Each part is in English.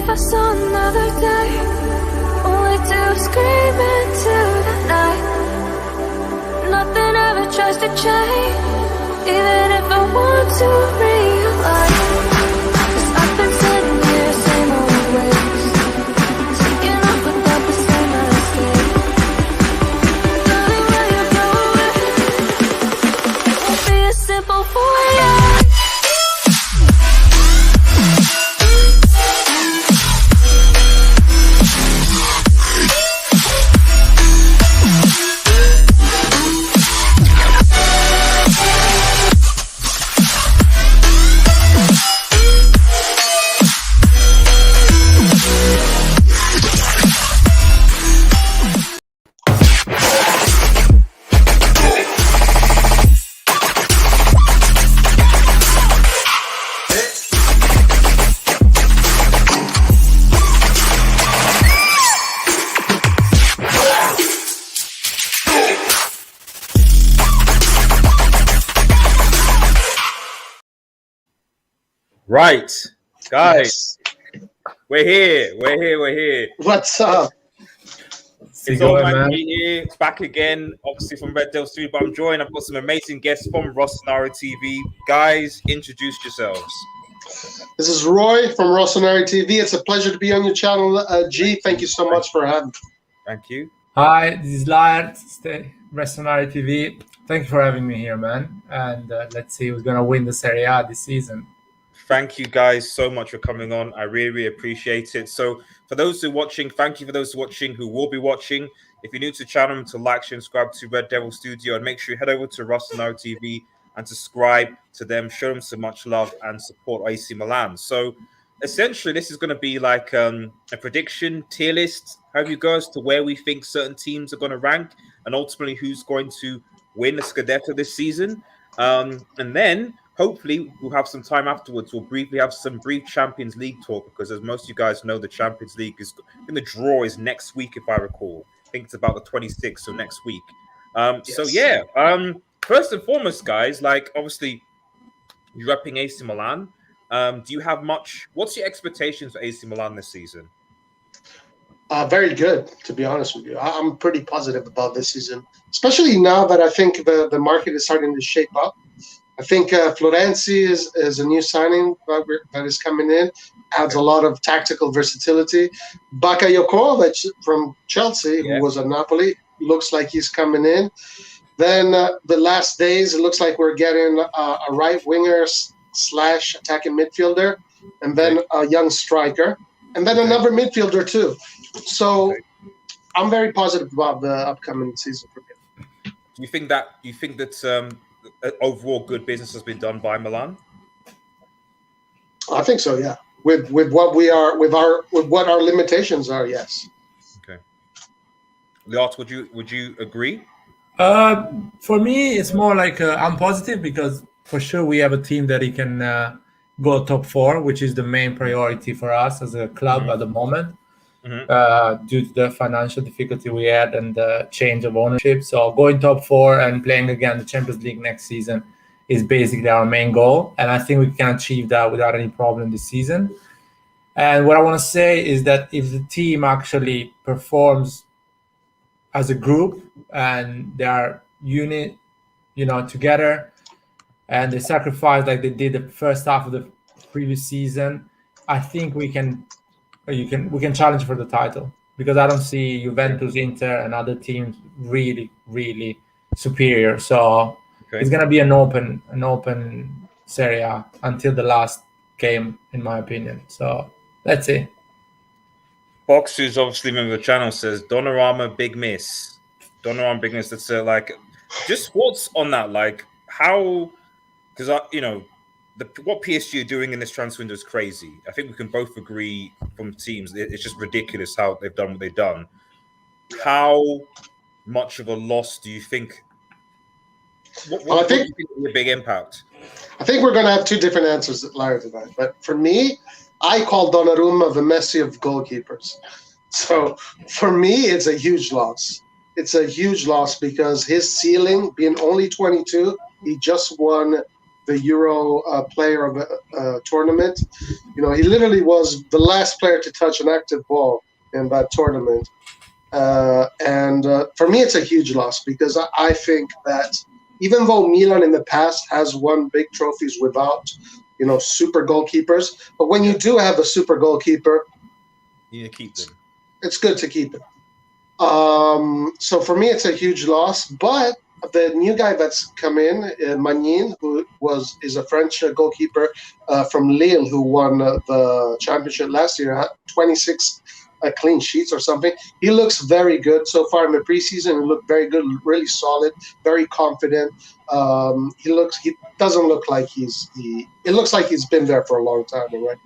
if I saw another day, only to scream into the night. Nothing ever tries to change, even if I want to realize. 'Cause I've been sitting here, same old ways, taking off without the same mistake. Darling, when you go away, it won't be as simple for you. Right, guys, we're here. What's up? It's all right to be here. It's back again, obviously from Red Devil Studio, but I'm joined. I've got some amazing guests from RossanariTV. Guys, introduce yourselves. This is Roy from RossanariTV. It's a pleasure to be on your channel, G. Thank you so much for having me. Thank you. Hi, this is Laird, RossanariTV. Thank you for having me here, man. And let's see who's gonna win the Serie A this season. Thank you guys so much for coming on. I really appreciate it. So for those who are watching, thank you for those watching who will be watching. If you're new to the channel, to like, share, and subscribe to Red Devil Studio, and make sure you head over to RossanariTV and subscribe to them. Show them so much love and support AC Milan. So essentially, this is going to be like a prediction tier list. How you go as to where we think certain teams are going to rank, and ultimately who's going to win the Scudetto this season. And then hopefully we'll have some time afterwards. We'll briefly have some brief Champions League talk, because as most of you guys know, the Champions League is, I think the draw is next week, if I recall. I think it's about the 26th, so next week. Yes. So yeah, first and foremost, guys, like obviously you're repping AC Milan. Do you have much? What's your expectations for AC Milan this season? Very good, to be honest with you. I'm pretty positive about this season, especially now that I think the market is starting to shape up. I think Florenzi is a new signing that is coming in, adds a lot of tactical versatility. Bakayokovic from Chelsea, who was at Napoli, looks like he's coming in. Then the last days, it looks like we're getting a right winger / attacking midfielder, and then a young striker, and then another midfielder too. So I'm very positive about the upcoming season for me. Do you think that overall good business has been done by Milan? I think so, yeah. With what we are, with what our limitations are, yes. Okay. Liat, would you agree? For me, it's more like I'm positive because for sure we have a team that he can go top 4, which is the main priority for us as a club at the moment. Due to the financial difficulty we had and the change of ownership. So going top 4 and playing again the Champions League next season is basically our main goal. And I think we can achieve that without any problem this season. And what I want to say is that if the team actually performs as a group and they are together, and they sacrifice like they did the first half of the previous season, I think we can challenge for the title, because I don't see Juventus, Inter, and other teams really superior. So it's gonna be an open Serie A until the last game, in my opinion. So let's see. Box, who's obviously a member of the channel, says Donnarumma big miss. That's like, just thoughts on that, like how, because what PSG are doing in this transfer window is crazy. I think we can both agree from teams, it's just ridiculous how they've done what they've done. How much of a loss do you think? What do you think will be a big impact? I think we're going to have two different answers, Larry, to that. But for me, I call Donnarumma the Messi of goalkeepers. So for me, it's a huge loss. It's a huge loss because his ceiling, being only 22, he just won the Euro player of a tournament. You know, he literally was the last player to touch an active ball in that tournament. And for me, it's a huge loss because I think that even though Milan in the past has won big trophies without, you know, super goalkeepers, but when you do have a super goalkeeper, you need to keep them. It's good to keep it. So for me, it's a huge loss. But the new guy that's come in, Magnin, who is a French goalkeeper from Lille, who won the championship last year, had 26 clean sheets or something. He looks very good so far in the preseason. He looked very good, really solid, very confident. He doesn't look like it looks like he's been there for a long time already.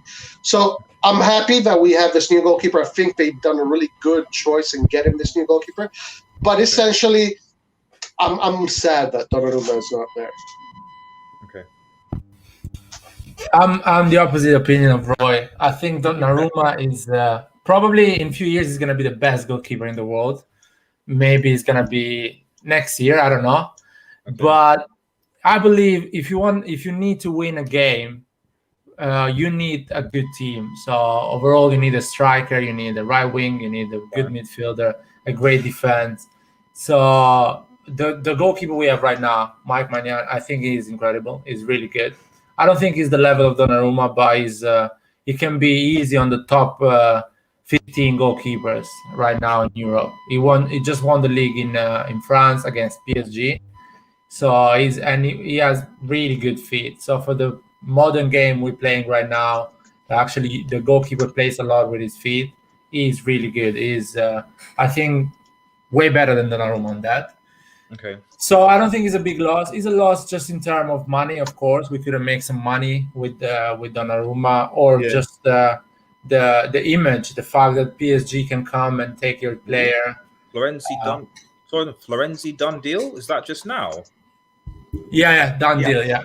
So I'm happy that we have this new goalkeeper. I think they've done a really good choice in getting this new goalkeeper. But essentially, I'm sad that Donnarumma is not there. Okay. I'm the opposite opinion of Roy. I think Donnarumma is probably in a few years he's going to be the best goalkeeper in the world. Maybe it's going to be next year. I don't know. Okay. But I believe if you need to win a game, you need a good team. So overall, you need a striker, you need a right wing, you need a good midfielder, a great defense. So the goalkeeper we have right now, Mike Maignan, I think he is incredible. He's really good. I don't think he's the level of Donnarumma, but he can be easy on the top 15 goalkeepers right now in Europe. He just won the league in France against PSG. So he has really good feet. So for the modern game we're playing right now, actually the goalkeeper plays a lot with his feet. He's really good. He's I think way better than Donnarumma on that. Okay. So I don't think it's a big loss. It's a loss just in terms of money, of course. We could have made some money with Donnarumma, or just the image, the fact that PSG can come and take your player. Florenzi done deal? Is that just now? Yeah, done deal. Yeah.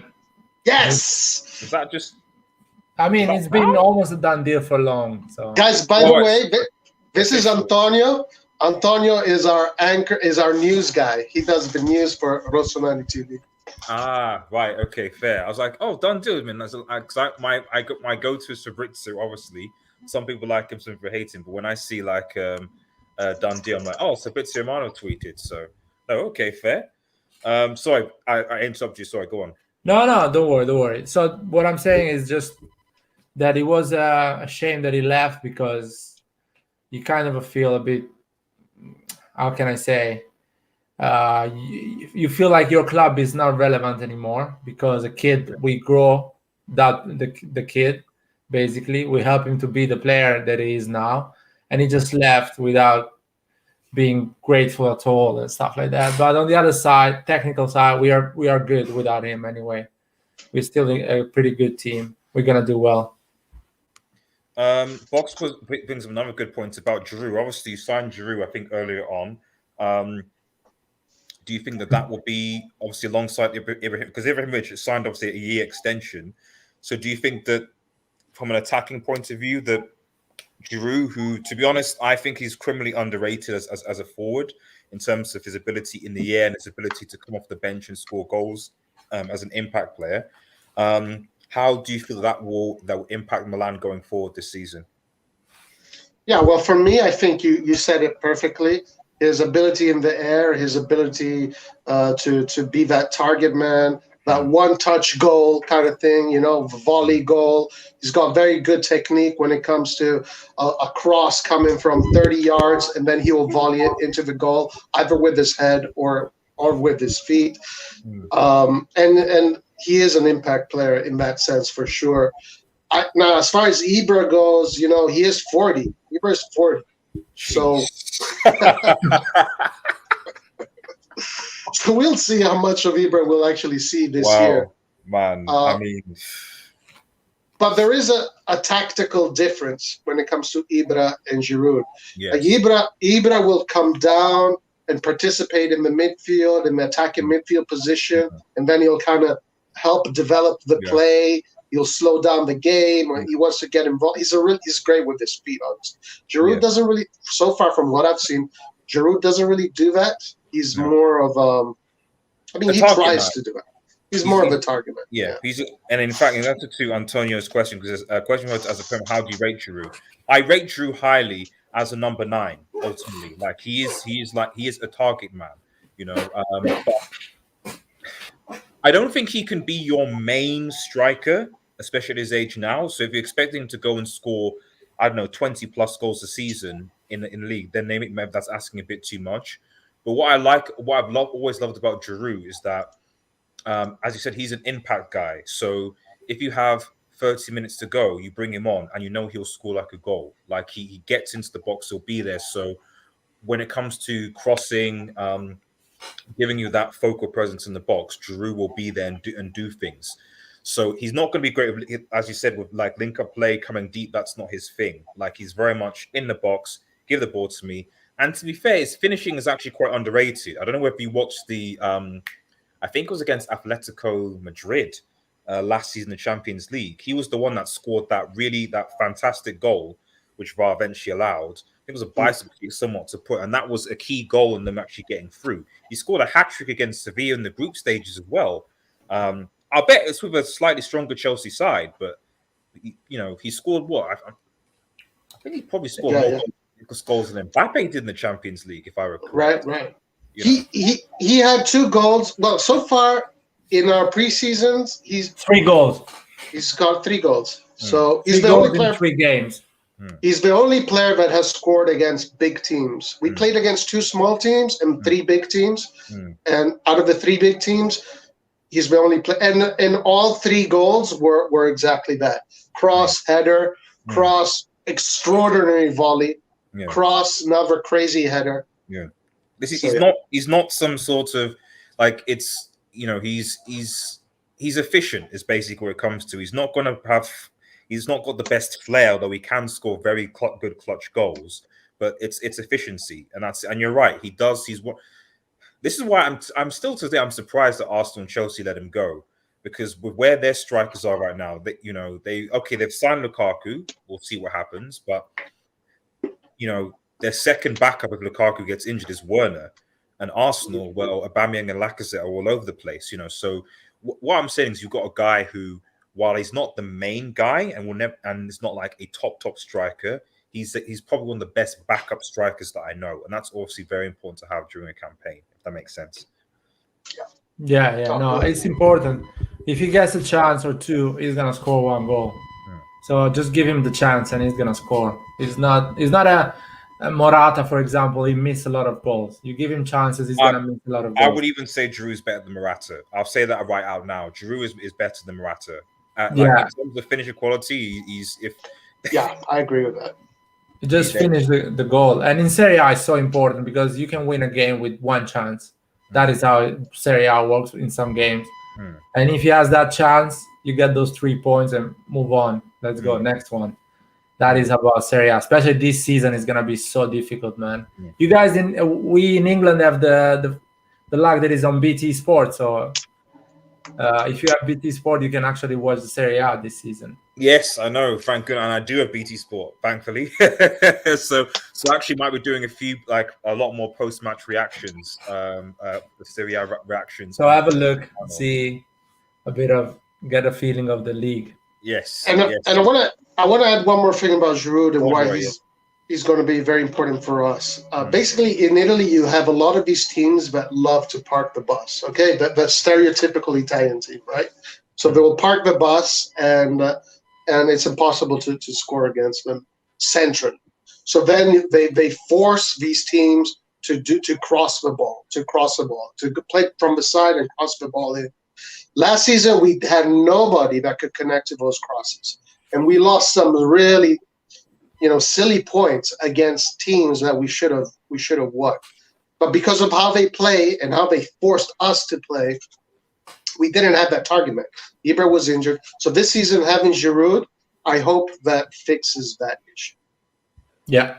Yes. Is that just? I mean, it's been almost a done deal for long. So guys, by the way, this is Antonio. Antonio is our anchor, is our news guy. He does the news for RossanariTV. Ah, right. Okay, fair. I was like, oh, done deal. My go-to is Fabrizio, obviously. Some people like him, some people hate him. But when I see like done deal, I'm like, oh, Fabrizio Romano tweeted. So, okay, fair. Sorry, I interrupted you. Sorry, go on. No, don't worry. So what I'm saying is just that it was a shame that he left, because you kind of feel a bit, how can I say, you feel like your club is not relevant anymore, because we grow the kid, basically. We help him to be the player that he is now, and he just left without being grateful at all and stuff like that. But on the other side, technical side, we are good without him anyway. We're still a pretty good team. We're gonna do well. Box brings up another good point about Giroud. Obviously, you signed Giroud, I think, earlier on. Do you think that will be obviously alongside Ibrahim? Because Ibrahimovic signed obviously a year extension. So do you think that from an attacking point of view that Giroud, who, to be honest, I think he's criminally underrated as a forward in terms of his ability in the air and his ability to come off the bench and score goals as an impact player. How do you feel that will impact Milan going forward this season? Yeah, well, for me, I think you said it perfectly. His ability in the air, his ability to be that target man, that one-touch goal kind of thing, volley goal. He's got very good technique when it comes to a cross coming from 30 yards, and then he will volley it into the goal, either with his head or with his feet. And he is an impact player in that sense for sure. Now, as far as Ibra goes, he is 40. Ibra is 40. So, so we'll see how much of Ibra we'll actually see this year. Man, but there is a tactical difference when it comes to Ibra and Giroud. Yes. Like Ibra will come down and participate in the midfield, in the attacking midfield position, and then he'll kind of help develop the play. He'll slow down the game. He wants to get involved. He's great with his feet, honestly. Giroud doesn't really, so far from what I've seen, Giroud doesn't really do that. He's more of he tries to do it. He's more of a target man. Yeah, and in fact, in answer to Antonio's question, because a question was as a parent, how do you rate Giroud? I rate Giroud highly as a number 9. Ultimately, like he is a target man, you know. But I don't think he can be your main striker, especially at his age now. So if you're expecting him to go and score, I don't know, 20 plus goals a season in the league, then maybe that's asking a bit too much. But what I've always loved about Giroud is that, as you said, he's an impact guy. So if you have 30 minutes to go, you bring him on and you know he'll score like a goal. Like he gets into the box, he'll be there. So when it comes to crossing, giving you that focal presence in the box, Giroud will be there and do things. So he's not going to be great, as you said, with like link-up play, coming deep. That's not his thing. Like he's very much in the box, give the ball to me. And to be fair, his finishing is actually quite underrated. I don't know if you watched the... I think it was against Atletico Madrid last season in the Champions League. He was the one that scored that fantastic goal, which VAR eventually allowed. I think it was a bicycle kick somewhat to put, and that was a key goal in them actually getting through. He scored a hat-trick against Sevilla in the group stages as well. I'll bet it's with a slightly stronger Chelsea side, but he scored what? I think he probably scored more goals than Mbappe did in the Champions League, if I recall. Right. He had 2 goals. Well, so far in our preseasons, he's 3 goals. He's got 3 goals. So he's the goals only player. in 3 games. He's the only player that has scored against big teams. We played against 2 small teams and 3 big teams, and out of the 3 big teams, he's the only player. And all 3 goals were exactly that: cross, header, cross, extraordinary volley, cross, another crazy header. Yeah. He's not some sort of like it's he's efficient is basically what it comes to. He's not got the best flair, though he can score very good clutch goals. But it's efficiency, and you're right. He does. This is why I'm still today. I'm surprised that Arsenal and Chelsea let him go, because with where their strikers are right now, they've signed Lukaku. We'll see what happens, but their second backup if Lukaku gets injured is Werner, and Arsenal, well, Aubameyang and Lacazette are all over the place. So what I'm saying is you've got a guy who, while he's not the main guy and it's not like a top striker, he's probably one of the best backup strikers that I know, and that's obviously very important to have during a campaign, if that makes sense. Yeah. No, it's important. If he gets a chance or 2, he's gonna score 1 goal. So just give him the chance, and he's gonna score. He's not a Morata, for example. He missed a lot of goals. You give him chances, he's gonna miss a lot of goals. I would even say Giroud's better than Morata. I'll say that right out now. Giroud is better than Morata. In terms of finishing quality, I agree with that. Just finish the goal. And in Serie A, it's so important because you can win a game with 1 chance. That is how Serie A works in some games. And if he has that chance, you get those 3 points and move on. Let's go next one. That is about Serie A. Especially this season is gonna be so difficult, man. You guys we in England have the luck that is on BT Sport. So if you have BT Sport, you can actually watch the Serie A this season. Yes, I know, thank goodness, and I do have BT Sport, thankfully. so actually, might be doing a lot more post-match reactions, the Serie A reactions. So have a look, see get a feeling of the league. Yes, and I want to add one more thing about Giroud and why he's going to be very important for us. Basically, in Italy, you have a lot of these teams that love to park the bus. Okay, that stereotypical Italian team, right? So they will park the bus, and it's impossible to score against them centrally. So then they force these teams to cross the ball, to play from the side and cross the ball in. Last season, we had nobody that could connect to those crosses, and we lost some really, silly points against teams that we should have won. But because of how they play and how they forced us to play, we didn't have that target man. Ibra was injured, so this season having Giroud, I hope that fixes that issue. Yeah.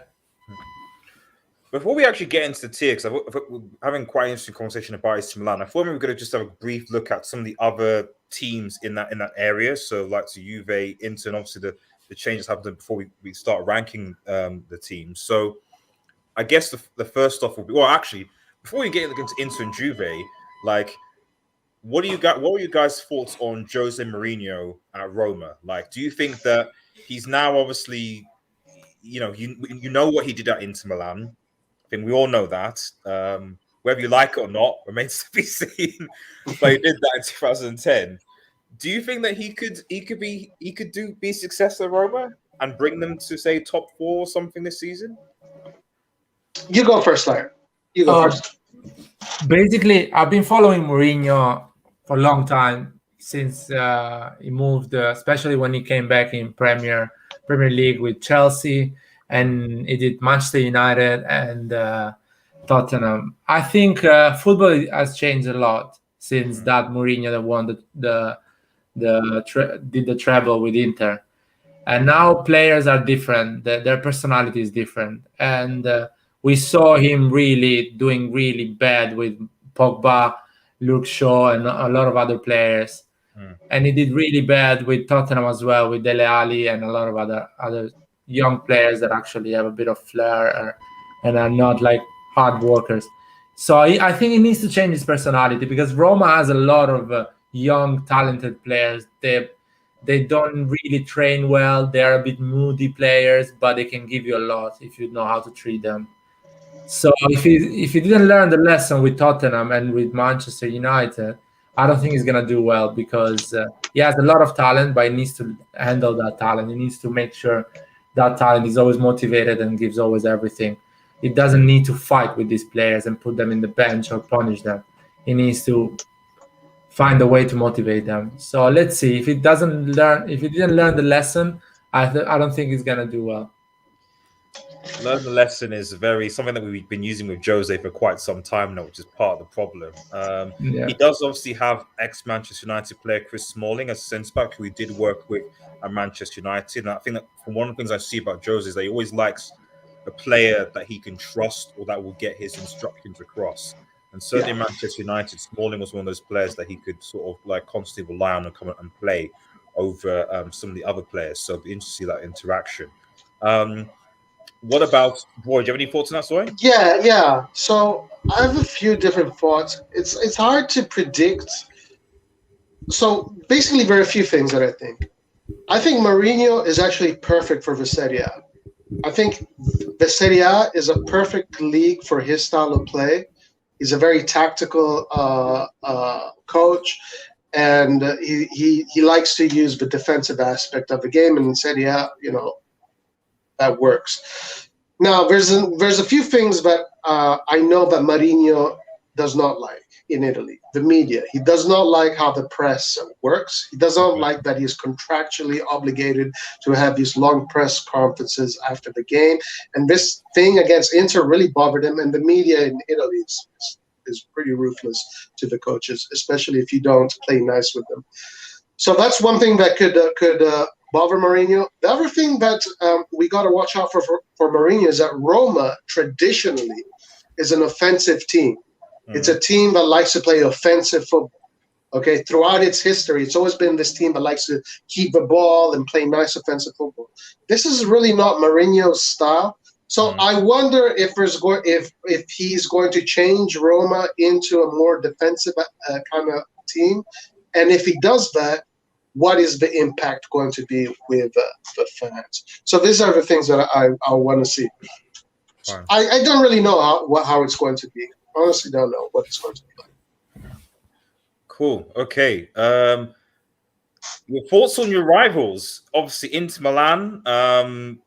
Before we actually get into the tier, because we're having quite an interesting conversation about AC Milan, I thought we were going to just have a brief look at some of the other teams in that area. So, like to Juve, Inter, and obviously the changes happened before we start ranking the teams. So, I guess the first off will be, well, actually, before we get into Inter and Juve, what were you guys' thoughts on Jose Mourinho at Roma? Like, do you think that he's now obviously, you know what he did at Inter Milan? I think we all know that. Whether you like it or not remains to be seen. But he did that in 2010. Do you think that he could be a success at Roma and bring them to say top 4 or something this season? You go first, Larry. You go first. Basically, I've been following Mourinho for a long time since he moved, especially when he came back in Premier League with Chelsea, and he did Manchester United and Tottenham. I think football has changed a lot since that Mourinho that won did the treble with Inter, and now players are different. Their personality is different, and we saw him really doing really bad with Pogba, Luke Shaw, and a lot of other players. And he did really bad with Tottenham as well, with Dele Alli and a lot of other young players that actually have a bit of flair and are not like hard workers. So I think he needs to change his personality, because Roma has a lot of young, talented players. They don't really train well. They're a bit moody players, but they can give you a lot if you know how to treat them. So if he didn't learn the lesson with Tottenham and with Manchester United, I don't think he's going to do well, because he has a lot of talent, but he needs to handle that talent. He needs to make sure that talent is always motivated and gives always everything. He doesn't need to fight with these players and put them in the bench or punish them. He needs to find a way to motivate them. So let's see. If he didn't learn the lesson, I don't think he's going to do well. Learn the lesson is something that we've been using with Jose for quite some time now, which is part of the problem. He does obviously have ex-Manchester United player Chris Smalling as centre back, who he did work with at Manchester United. And I think that one of the things I see about Jose is that he always likes a player that he can trust or that will get his instructions across. And certainly Manchester United, Smalling was one of those players that he could sort of like constantly rely on and come and play over some of the other players. So it'd be interesting to see that interaction. What about Roy? Do you have any thoughts on that story? Yeah. So I have a few different thoughts. It's hard to predict. So basically, there are a few things that I think. I think Mourinho is actually perfect for the Serie A. I think the Serie A is a perfect league for his style of play. He's a very tactical coach, and he likes to use the defensive aspect of the game. And in Serie A, that works. Now, there's a few things that I know that Mourinho does not like in Italy. The media. He does not like how the press works. He does not like that he's contractually obligated to have these long press conferences after the game. And this thing against Inter really bothered him. And the media in Italy is pretty ruthless to the coaches, especially if you don't play nice with them. So that's one thing that could bother Mourinho. The other thing that we got to watch out for Mourinho is that Roma traditionally is an offensive team. It's a team that likes to play offensive football. Okay, throughout its history, it's always been this team that likes to keep the ball and play nice offensive football. This is really not Mourinho's style. So I wonder if he's going to change Roma into a more defensive kind of team, and if he does that, what is the impact going to be with the fans? So these are the things that I want to see. I don't really know how it's going to be. Honestly, don't know what it's going to be like. Cool. Okay. Your thoughts on your rivals? Obviously, Inter Milan,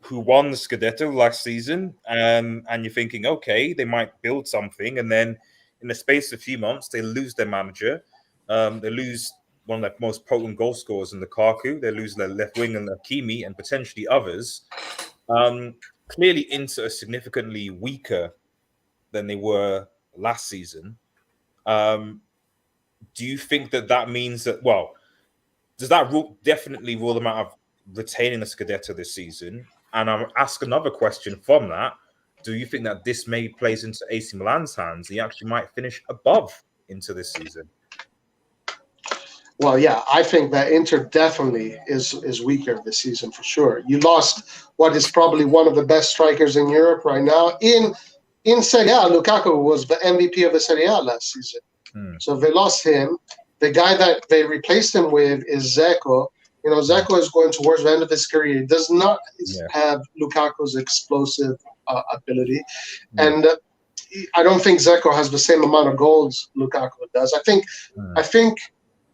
who won the Scudetto last season, and you're thinking, okay, they might build something, and then in the space of a few months, they lose their manager. They lose one of their most potent goal scorers in Lukaku. They lose their left wing and Hakimi and potentially others. Clearly, Inter are significantly weaker than they were last season. Do you think that means that, well, does that definitely rule them out of retaining the Scudetto this season? And I'll ask another question from that. Do you think that this may plays into AC Milan's hands? He actually might finish above Inter this season. Well, yeah, I think that Inter definitely is weaker this season for sure. You lost what is probably one of the best strikers in Europe right now. In Serie A, Lukaku was the MVP of the Serie A last season. So they lost him. The guy that they replaced him with is Zeko. You know, Zeko is going towards the end of his career. He does not have Lukaku's explosive ability. And I don't think Zeko has the same amount of goals Lukaku does. I think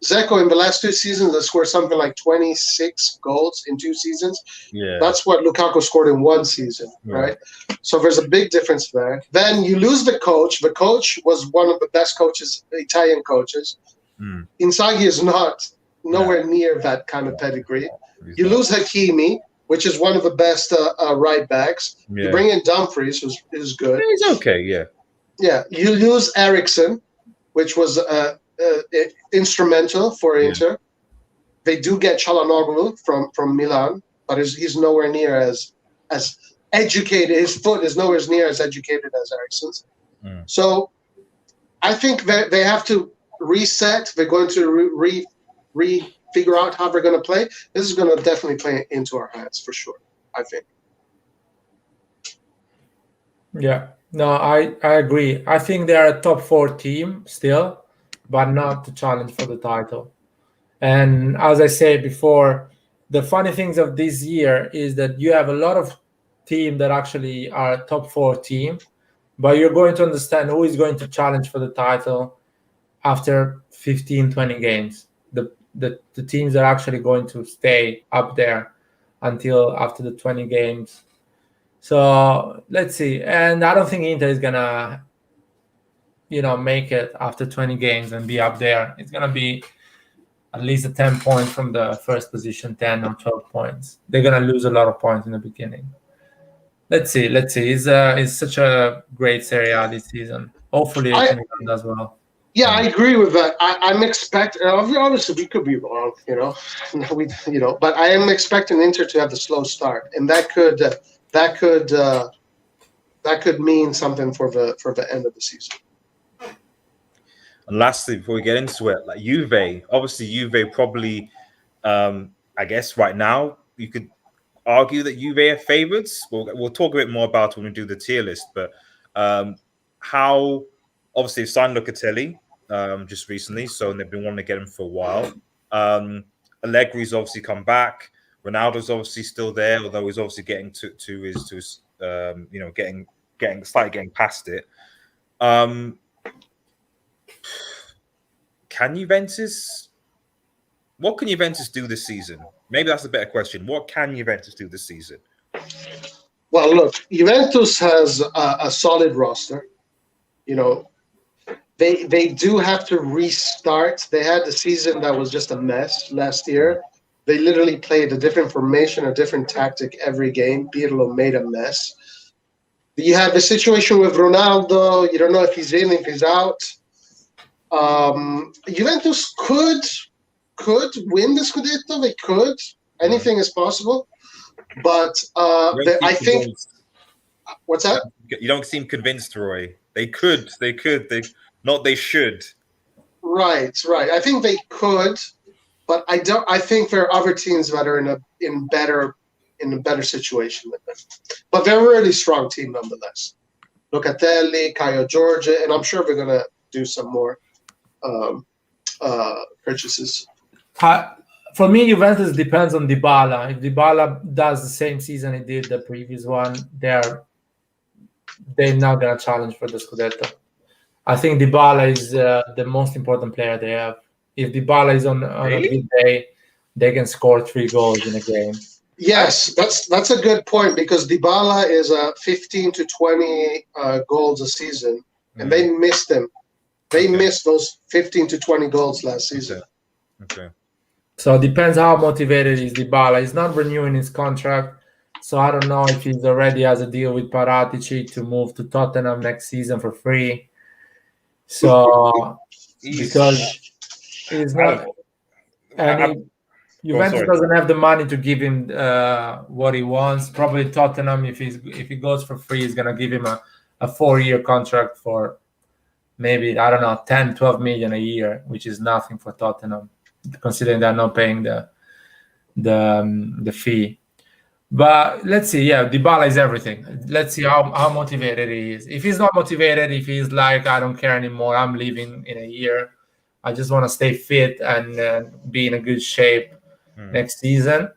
Zeko in the last 2 seasons has scored something like 26 goals in 2 seasons. Yeah. That's what Lukaku scored in 1 season, right? So there's a big difference there. Then you lose the coach. The coach was one of the best coaches, Italian coaches. Inzaghi is nowhere near that kind of pedigree. You lose Hakimi, which is one of the best right backs. You bring in Dumfries, who's good. He's okay, yeah. Yeah, you lose Eriksen, which was instrumental for Inter. They do get Çalhanoğlu from Milan, but he's nowhere near as educated. His foot is nowhere near as educated as Eriksen's. So I think they have to reset. They're going to figure out how they're going to play. This is going to definitely play into our hands for sure, I think. Yeah, no, I agree. I think they are a top 4 team still, but not to challenge for the title. And as I said before, the funny things of this year is that you have a lot of teams that actually are a top 4 team, but you're going to understand who is going to challenge for the title after 15, 20 games. The teams are actually going to stay up there until after the 20 games. So let's see. And I don't think Inter is gonna, make it after 20 games and be up there. It's gonna be at least a 10 point from the first position, 10 or 12 points. They're gonna lose a lot of points in the beginning. Let's see. It's such a great Serie A this season. Hopefully it can be done as well. Yeah, I agree with that. I'm expecting. Obviously, we could be wrong, but I am expecting Inter to have a slow start, and that could mean something for the end of the season. And lastly, before we get into it, like Juve, obviously Juve probably, I guess right now you could argue that Juve are favourites. We'll talk a bit more about it when we do the tier list, but how obviously they've signed Locatelli just recently, so they've been wanting to get him for a while. Allegri's obviously come back. Ronaldo's obviously still there, although he's obviously getting to his getting past it. What can Juventus do this season? Maybe that's a better question. What can Juventus do this season? Well, look, Juventus has a solid roster. They do have to restart. They had a season that was just a mess last year. They literally played a different formation, a different tactic every game. Pirlo made a mess. You have the situation with Ronaldo. You don't know if he's in, if he's out. Juventus could win the Scudetto. They could. Anything is possible. But I think... What's that? You don't seem convinced, Roy. They could. They should. Right. I think they could, but I don't. I think there are other teams that are in a better situation than them. But they're a really strong team nonetheless. Locatelli, Caio Jorge, and I'm sure they're gonna do some more purchases. For me, Juventus depends on Dybala. If Dybala does the same season he did the previous one, they're not gonna challenge for the Scudetto. I think Dybala is the most important player they have. If Dybala is on a good day, they can score 3 goals in a game. Yes, that's a good point because Dybala is 15 to 20 goals a season, and they missed him. They missed those 15 to 20 goals last season. Okay. So it depends how motivated is Dybala. He's not renewing his contract, so I don't know if he's already has a deal with Paratici to move to Tottenham next season for free. So because he's not, and Juventus doesn't have the money to give him what he wants. Probably Tottenham, if he goes for free, is gonna give him a 4-year contract for maybe 10, 12 million a year, which is nothing for Tottenham, considering they're not paying the fee. But let's see. Yeah, Dybala is everything. Let's see how motivated he is. If he's not motivated, if he's like, I don't care anymore, I'm leaving in a year, I just want to stay fit and be in a good shape next season,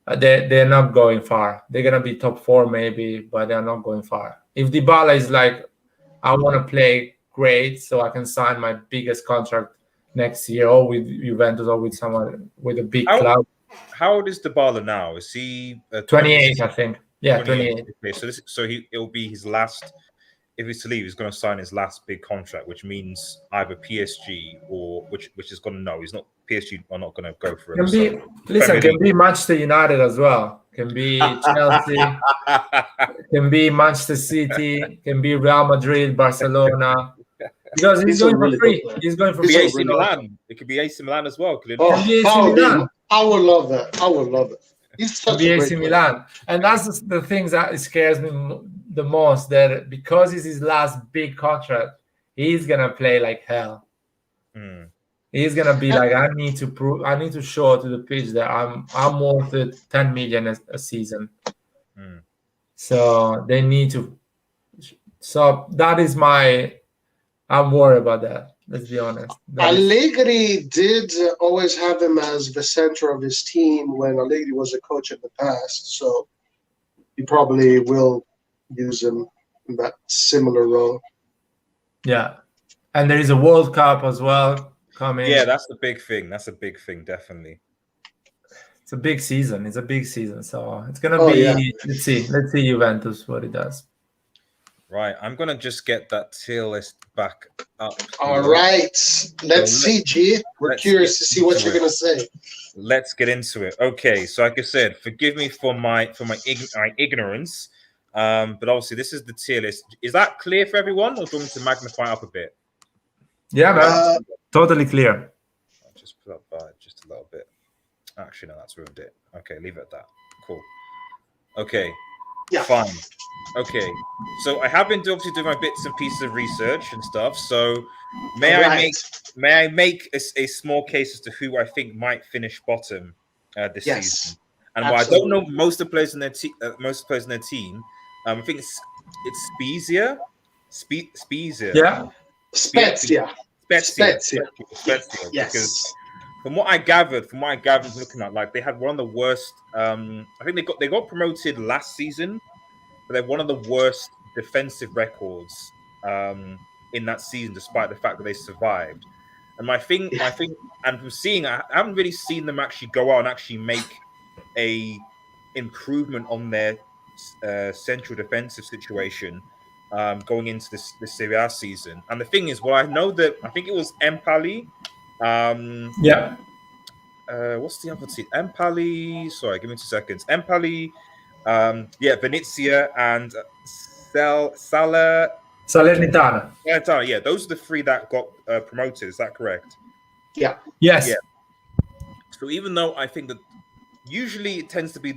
they're not going far. They're going to be top 4 maybe, but they're not going far. If Dybala is like, I want to play great so I can sign my biggest contract next year, or with Juventus or with someone with a big club. How old is Dybala now? Is he 28, I think. Yeah, 28. Okay, so it'll be his last. If he's to leave, he's going to sign his last big contract, which means either PSG or which is going to know he's not. PSG are not going to go for him. Can be Manchester United as well. Can be Chelsea. Can be Manchester City. Can be Real Madrid, Barcelona. Because he's going for free. He's going for free. AC Milan. It could be AC Milan as well. I would love that. I would love it. He's such a AC Milan, and that's the things that scares me the most. That because it's his last big contract, he's gonna play like hell. He's gonna be like, I need to show to the pitch that I'm worth 10 million a season. So they need to. So that is I'm worried about that. Let's be honest. Allegri did always have him as the center of his team when Allegri was a coach in the past. So he probably will use him in that similar role. Yeah. And there is a World Cup as well coming. Yeah, that's the big thing. That's a big thing, definitely. It's a big season. So it's going to be, yeah. Let's see Juventus, what it does. Right, I'm going to just get that tier list back up. All right. Let's see, G. We're curious to see what you're going to say. Let's get into it. Okay, so like I said, forgive me for my ignorance, but obviously this is the tier list. Is that clear for everyone, or do you want me to magnify up a bit? Yeah, man. Totally clear. I'll just put up by just a little bit. Actually, no, that's ruined it. Okay, leave it at that. Cool. Okay. Yeah. Fine. Okay. So I have been obviously doing my bits and pieces of research and stuff. So may I make a small case as to who I think might finish bottom this season? And while I don't know most of the players in their team, I think it's Spezia. Spezia. Yeah. Spezia. Yes. Because from what I gathered looking at, like, they had one of the worst. I think they got promoted last season, but they're one of the worst defensive records in that season, despite the fact that they survived. And my thing, and from seeing, I haven't really seen them actually go out and actually make a improvement on their central defensive situation going into this Serie A season. And the thing is, I think it was Empoli. What's the other team? Empoli. Sorry, give me 2 seconds. Empoli. Venezia and Salernitana. Yeah, those are the 3 that got promoted. Is that correct? Yeah. Yes. Yeah. So even though I think that usually it tends to be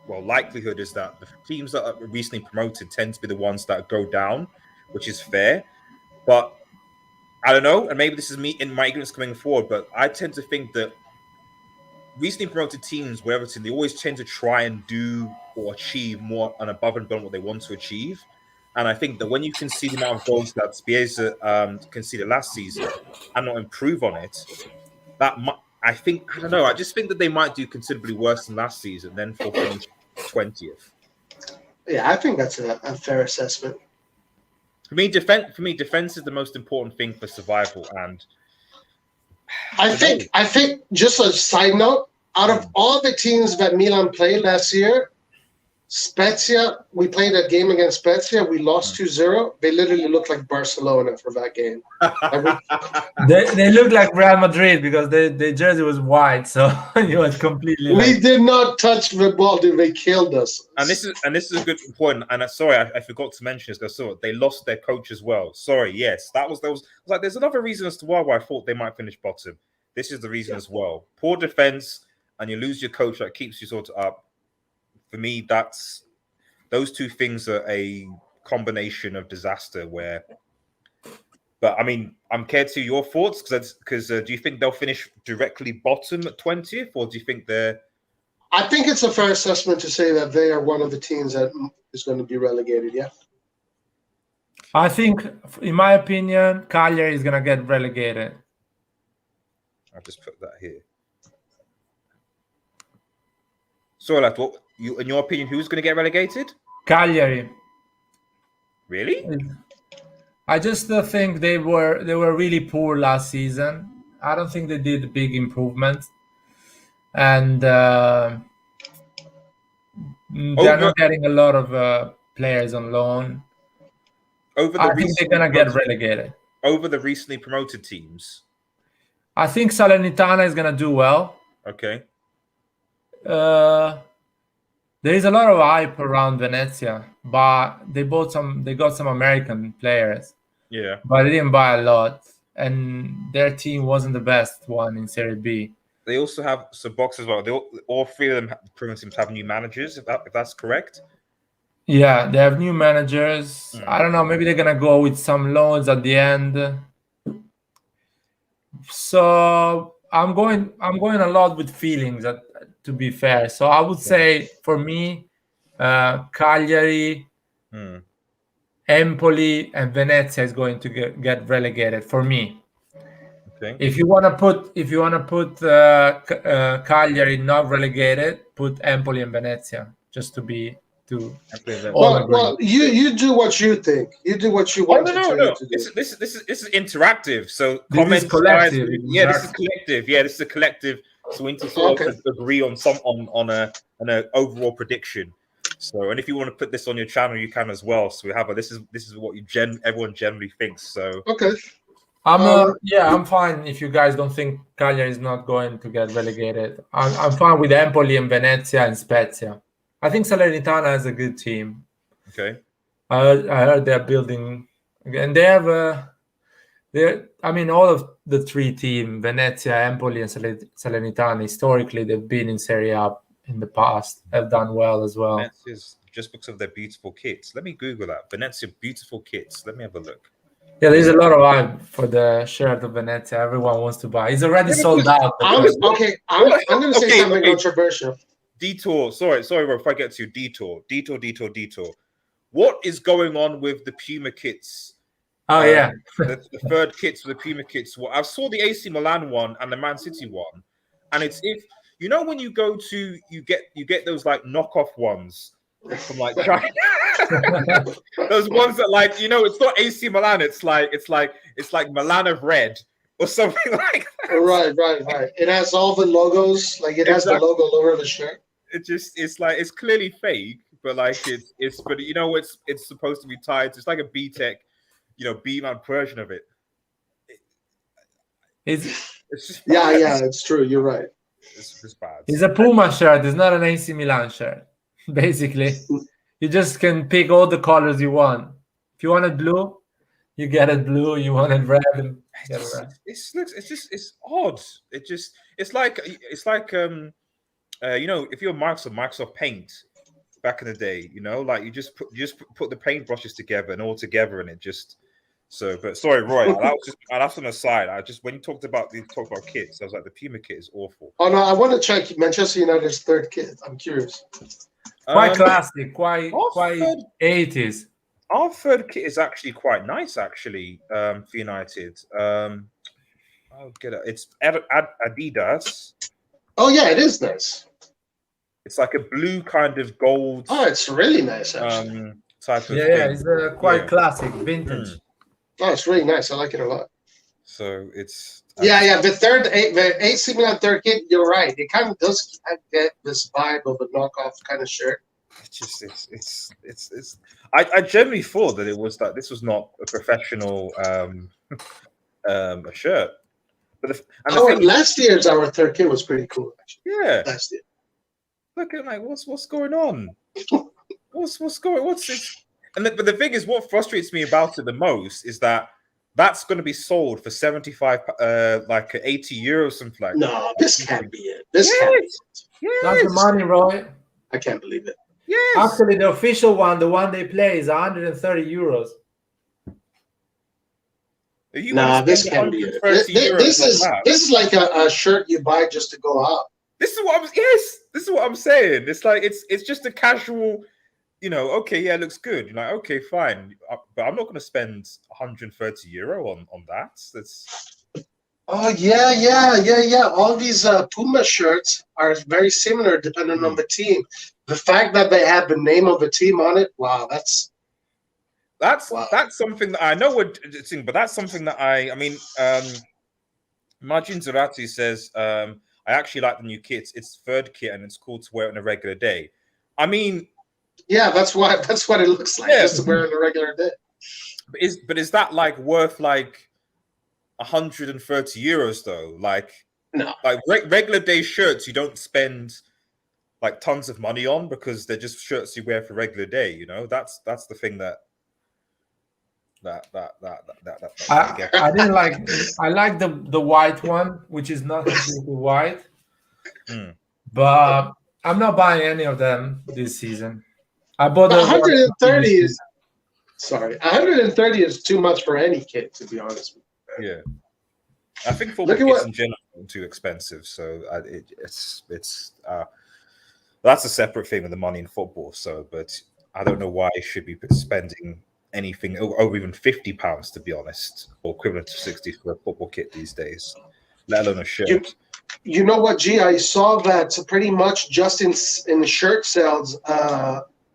likelihood is that the teams that are recently promoted tend to be the ones that go down, which is fair. But I don't know, and maybe this is me in my ignorance coming forward, but I tend to think that recently promoted teams, whatever team, they always tend to try and do or achieve more and above and beyond what they want to achieve. And I think that when you can see the amount of goals that Spezia conceded last season and not improve on it, I just think that they might do considerably worse than last season, then for finish 20th. Yeah, I think that's a fair assessment. For me, defense is the most important thing for survival. And I think just a side note, out of all the teams that Milan played last year, Spezia, we played a game against Spezia. We lost 2-0. They literally looked like Barcelona for that game. They looked like Real Madrid because their jersey was white, so it was completely. We did not touch the ball, dude. They killed us. And this is a good point. And sorry, I forgot to mention this. Because they lost their coach as well. Sorry, yes, that was like. There's another reason as to why I thought they might finish bottom. This is the reason as well. Poor defense, and you lose your coach that keeps you sort of up. For me, those 2 things are a combination of disaster. But I mean, I'm curious to your thoughts because do you think they'll finish directly bottom at 20th, or do you think they're I think it's a fair assessment to say that they are one of the teams that is going to be relegated. Yeah. I think, in my opinion, Cagliari is gonna get relegated. I'll just put that here. So, like, what you, in your opinion, who's going to get relegated? Cagliari. Really? I just think they were really poor last season. I don't think they did big improvements, and they're not getting a lot of players on loan. I think they're gonna get relegated. Over the recently promoted teams. I think Salernitana is gonna do well. Okay. There is a lot of hype around Venezia, but they got some American players. Yeah. But they didn't buy a lot, and their team wasn't the best one in Serie B. They also have some boxes as well. All three of them pretty much have new managers, if that's correct. Yeah, they have new managers. I don't know. Maybe they're gonna go with some loans at the end. So I'm going a lot with feelings, to be fair. So I would say for me, Cagliari, Empoli, and Venezia is going to get relegated for me. Okay. If you wanna put Cagliari not relegated, put Empoli and Venezia just to be. Well, you do what you think. You do what you want No. to do. This is interactive. So this is collective. Yeah, this is collective. Yeah, this is a collective. So we need to sort of agree on an overall prediction. So, and if you want to put this on your channel, you can as well. So we have this is what everyone generally thinks. So okay. I'm fine if you guys don't think Cagliari is not going to get relegated. I'm fine with Empoli and Venezia and Spezia. I think Salernitana is a good team. Okay. I heard they're building, and they have all of the three teams, Venezia, Empoli, and Salernitana. Historically, they've been in Serie A in the past. Have done well as well. Venezia's just because of their beautiful kits. Let me Google that. Venezia beautiful kits. Let me have a look. Yeah, there's a lot of hype for the shirt of Venezia. Everyone wants to buy. It's already sold out. I'm going to say something controversial. Detour. Sorry, bro. If I get to Detour. What is going on with the Puma kits? Oh yeah, the third kits for the Puma kits. Well, I saw the AC Milan one and the Man City one, and it's when you go to you get those like knockoff ones from like China. Those ones that it's not AC Milan. It's like Milan of red or something like that. Right. It has all the logos. Like it has the logo over the shirt. It's clearly fake, but it's supposed to be tied. It's like a B-Tech, B-man version of it. It's just it's true. You're right. It's just bad. It's a Puma shirt. It's not an AC Milan shirt. Basically, you just can pick all the colors you want. If you want it blue, you get it blue. You want it red, get it red. It's odd. It's like if you're Microsoft Paint back in the day, you just put the paintbrushes together and all together, and it just so. But sorry, Roy, that's an aside. When you talked about kits, I was like, the Puma kit is awful. Oh no, I want to check Manchester United's third kit. I'm curious. Quite classic, quite 80s. Our third kit is actually quite nice, for United. I'll get it. It's Adidas. Oh yeah, it is nice. It's like a blue kind of gold. Oh, it's really nice, actually. Type of thing. It's quite classic, vintage. Oh, it's really nice. I like it a lot. So it's the AC Milan third kit. You're right. It kind of does get this vibe of a knockoff kind of shirt. I generally thought that this was not a professional a shirt. But last year's our third kit was pretty cool, actually. Yeah. Last year. Look at what's going on? What's it? But the thing is, what frustrates me about it the most is that that's going to be sold for 75, like 80 euros, something like that. No, this can't be it. This can't be it. Yes. That's the money, Roy. I can't believe it. Yes. Actually, the official one, the one they play, is 130 euros. This can't be it. This is like a shirt you buy just to go out. This is what This is what I'm saying. It's like it's just a casual, okay, yeah, it looks good. You're like, okay, fine, but I'm not going to spend 130 euro on that. That's Oh yeah. All these Puma shirts are very similar depending on the team. The fact that they have the name of the team on it, wow, that's something that I know what it's in, but that's something that I mean, Margin Zarati says, I actually like the new kit. It's third kit and it's cool to wear on a regular day. I mean, yeah, that's what it looks like, just to wear on a regular day. But is that like worth like 130 euros though? Like, no, like regular day shirts you don't spend like tons of money on because they're just shirts you wear for regular day. That's the thing that I didn't like. I like the white one, which is not completely white, but I'm not buying any of them this season. I bought the 130 is 130 is too much for any kid, to be honest with you. Yeah, I think football kits in general are too expensive, so it's that's a separate thing with the money in football. So, but I don't know why I should be spending anything over even £50, to be honest, or equivalent to 60 for a football kit these days, let alone a shirt. You know what, G? I saw that pretty much just in the shirt sales,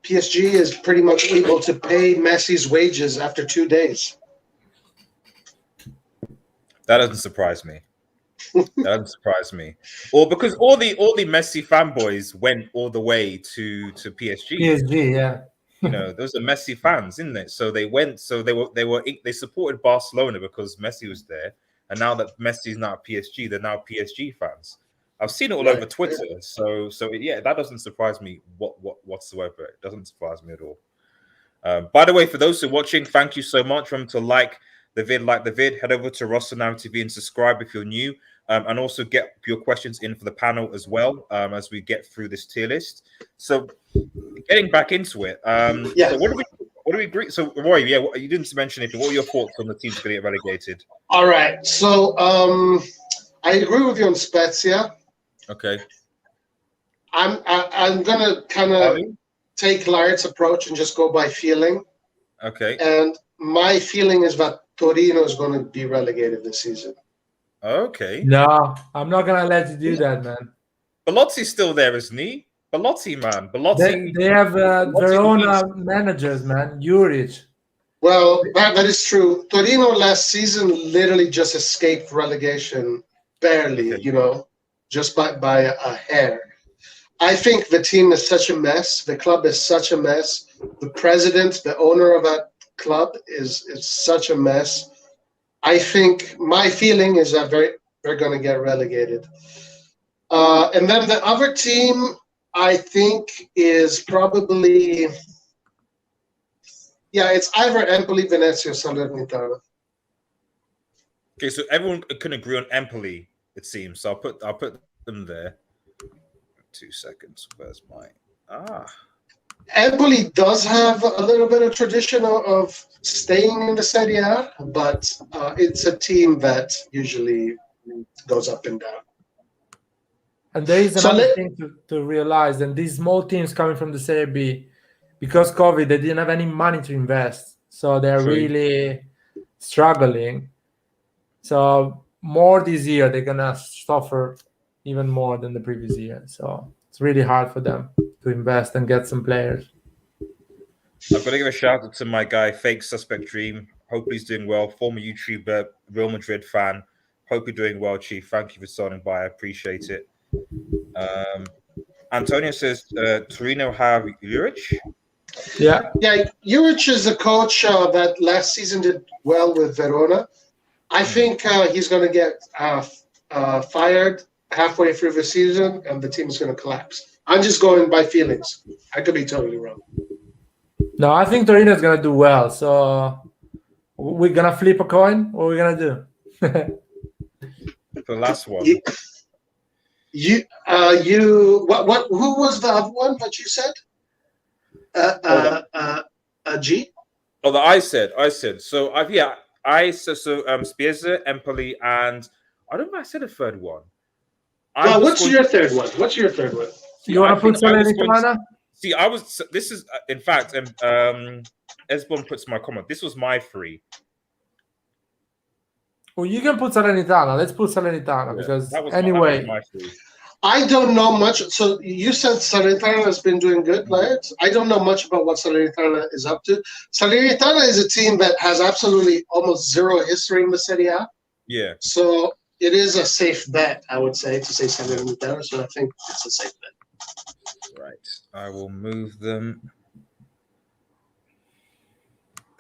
PSG is pretty much able to pay Messi's wages after 2 days. That doesn't surprise me. That doesn't surprise me. Or because all the Messi fanboys went all the way to PSG. PSG, yeah. Those are Messi fans, isn't it? So they went. So they supported Barcelona because Messi was there, and now that Messi's not at PSG, they're now PSG fans. I've seen it all over Twitter. So yeah, that doesn't surprise me whatsoever. It doesn't surprise me at all. By the way, for those who are watching, thank you so much. Remember to like the vid. Head over to RossanariTV and subscribe if you're new, and also get your questions in for the panel as well as we get through this tier list. So, getting back into it, so what do we agree? So, Roy, you didn't mention anything. What are your thoughts on the teams going to get relegated? All right, so I agree with you on Spezia. Okay, I'm gonna kind of take Larry's approach and just go by feeling. Okay, and my feeling is that Torino is going to be relegated this season. Okay. No, I'm not gonna let you do that, man. Bellotti's still there, isn't he? Bellotti, man. Bellotti. They have their own managers, man. Juric. Well, that is true. Torino last season literally just escaped relegation, barely, just by a hair. I think the team is such a mess. The club is such a mess. The president, the owner of that club is such a mess. I think my feeling is that they're going to get relegated. And then the other team, I think, is probably, it's either Empoli, Venezia, or Salernitana. Okay, so everyone can agree on Empoli, it seems. So I'll put them there. 2 seconds. Where's mine? Empoli does have a little bit of tradition of staying in the Serie A, but it's a team that usually goes up and down. And there is another thing to realize, and these small teams coming from the Serie B, because COVID, they didn't have any money to invest, so they're really struggling. So more this year, they're gonna suffer even more than the previous year. So it's really hard for them to invest and get some players. I've got to give a shout out to my guy, Fake Suspect Dream. Hope he's doing well. Former YouTuber, Real Madrid fan. Hope you're doing well, Chief. Thank you for signing by. I appreciate it. Antonio says Torino have Juric. Yeah, Juric is a coach that last season did well with Verona. I think he's going to get fired halfway through the season, and the team is going to collapse. I'm just going by feelings. I could be totally wrong. No, I think Torino is going to do well. So we're going to flip a coin. What are we going to do? The last one. Who was the other one that you said? G? Oh, that I said. So Spezia, Empoli, and I don't know if I said a third one. What's your third one? You want to put Salernitana? See, I was. This is, in fact, Esbon puts my comment. This was my 3. Well, you can put Salernitana. Let's put Salernitana because anyway. My 3. I don't know much. So you said Salernitana has been doing good, lads. I don't know much about what Salernitana is up to. Salernitana is a team that has absolutely almost zero history in the Serie A. Yeah. So it is a safe bet, I would say, to say Salernitana. So I think it's a safe bet. Right. I will move them.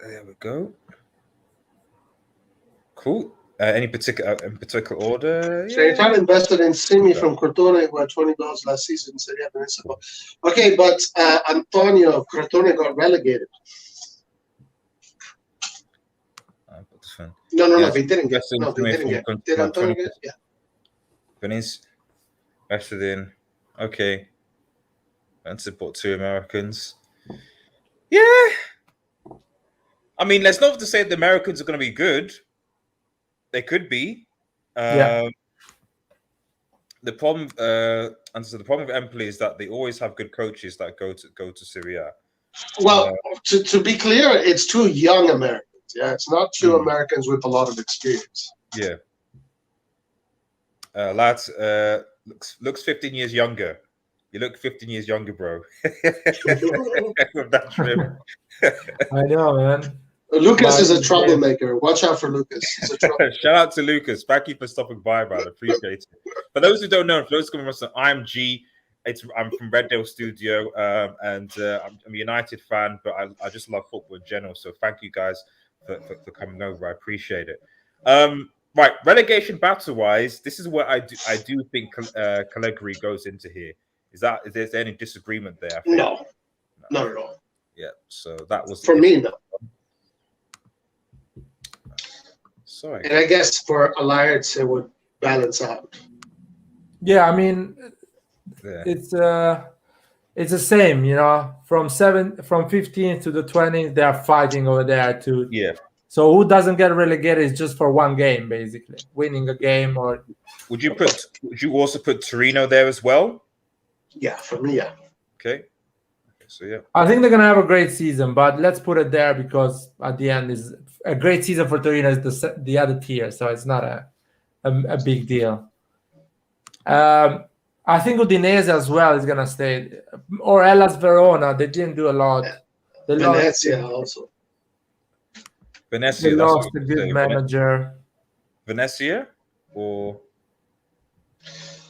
There we go. Cool. Any particular order? Salernitana invested in Simi from Crotone, who had 20 goals last season. So yeah, okay, but Antonio of Crotone got relegated. No, he didn't get. No, he didn't get. Did Antonio get? Yeah. Venice invested in. Okay. And support 2 Americans. Yeah. I mean, let's not to say the Americans are going to be good. They could be. The problem, and so the problem with Empoli is that they always have good coaches that go to Serie A. Well, to be clear, it's 2 young Americans. Yeah, it's not 2 Americans with a lot of experience. Yeah. Lads, looks 15 years younger. You look 15 years younger, bro. That trip. I know, man. Lucas is a troublemaker. Watch out for Lucas. He's a Shout out to Lucas. Thank you for stopping by, man. Appreciate it. For those who don't know, for those coming from us, I'm G. I'm from Red Devil Studio, and I'm a United fan, but I just love football in general. So thank you guys for coming over. I appreciate it. Right, relegation battle-wise, this is where I do think Calegari goes into here. Is there any disagreement there? No, not at all. Yeah, so that was for me, no. Sorry. And I guess for Alliance, it would balance out. Yeah, I mean, it's the same, you know. From 15th to the 20th, they are fighting over there too. Yeah. So who doesn't get relegated is just for one game, basically, winning a game. Or would you also put Torino there as well? Yeah, for me, yeah. Okay. So yeah, I think they're gonna have a great season, but let's put it there because at the end is a great season for Torino is the other tier, so it's not a big deal. I think Udinese as well is gonna stay, or Hellas Verona. They didn't do a lot. They Venezia also. Venezia, they lost a good manager. Venezia, or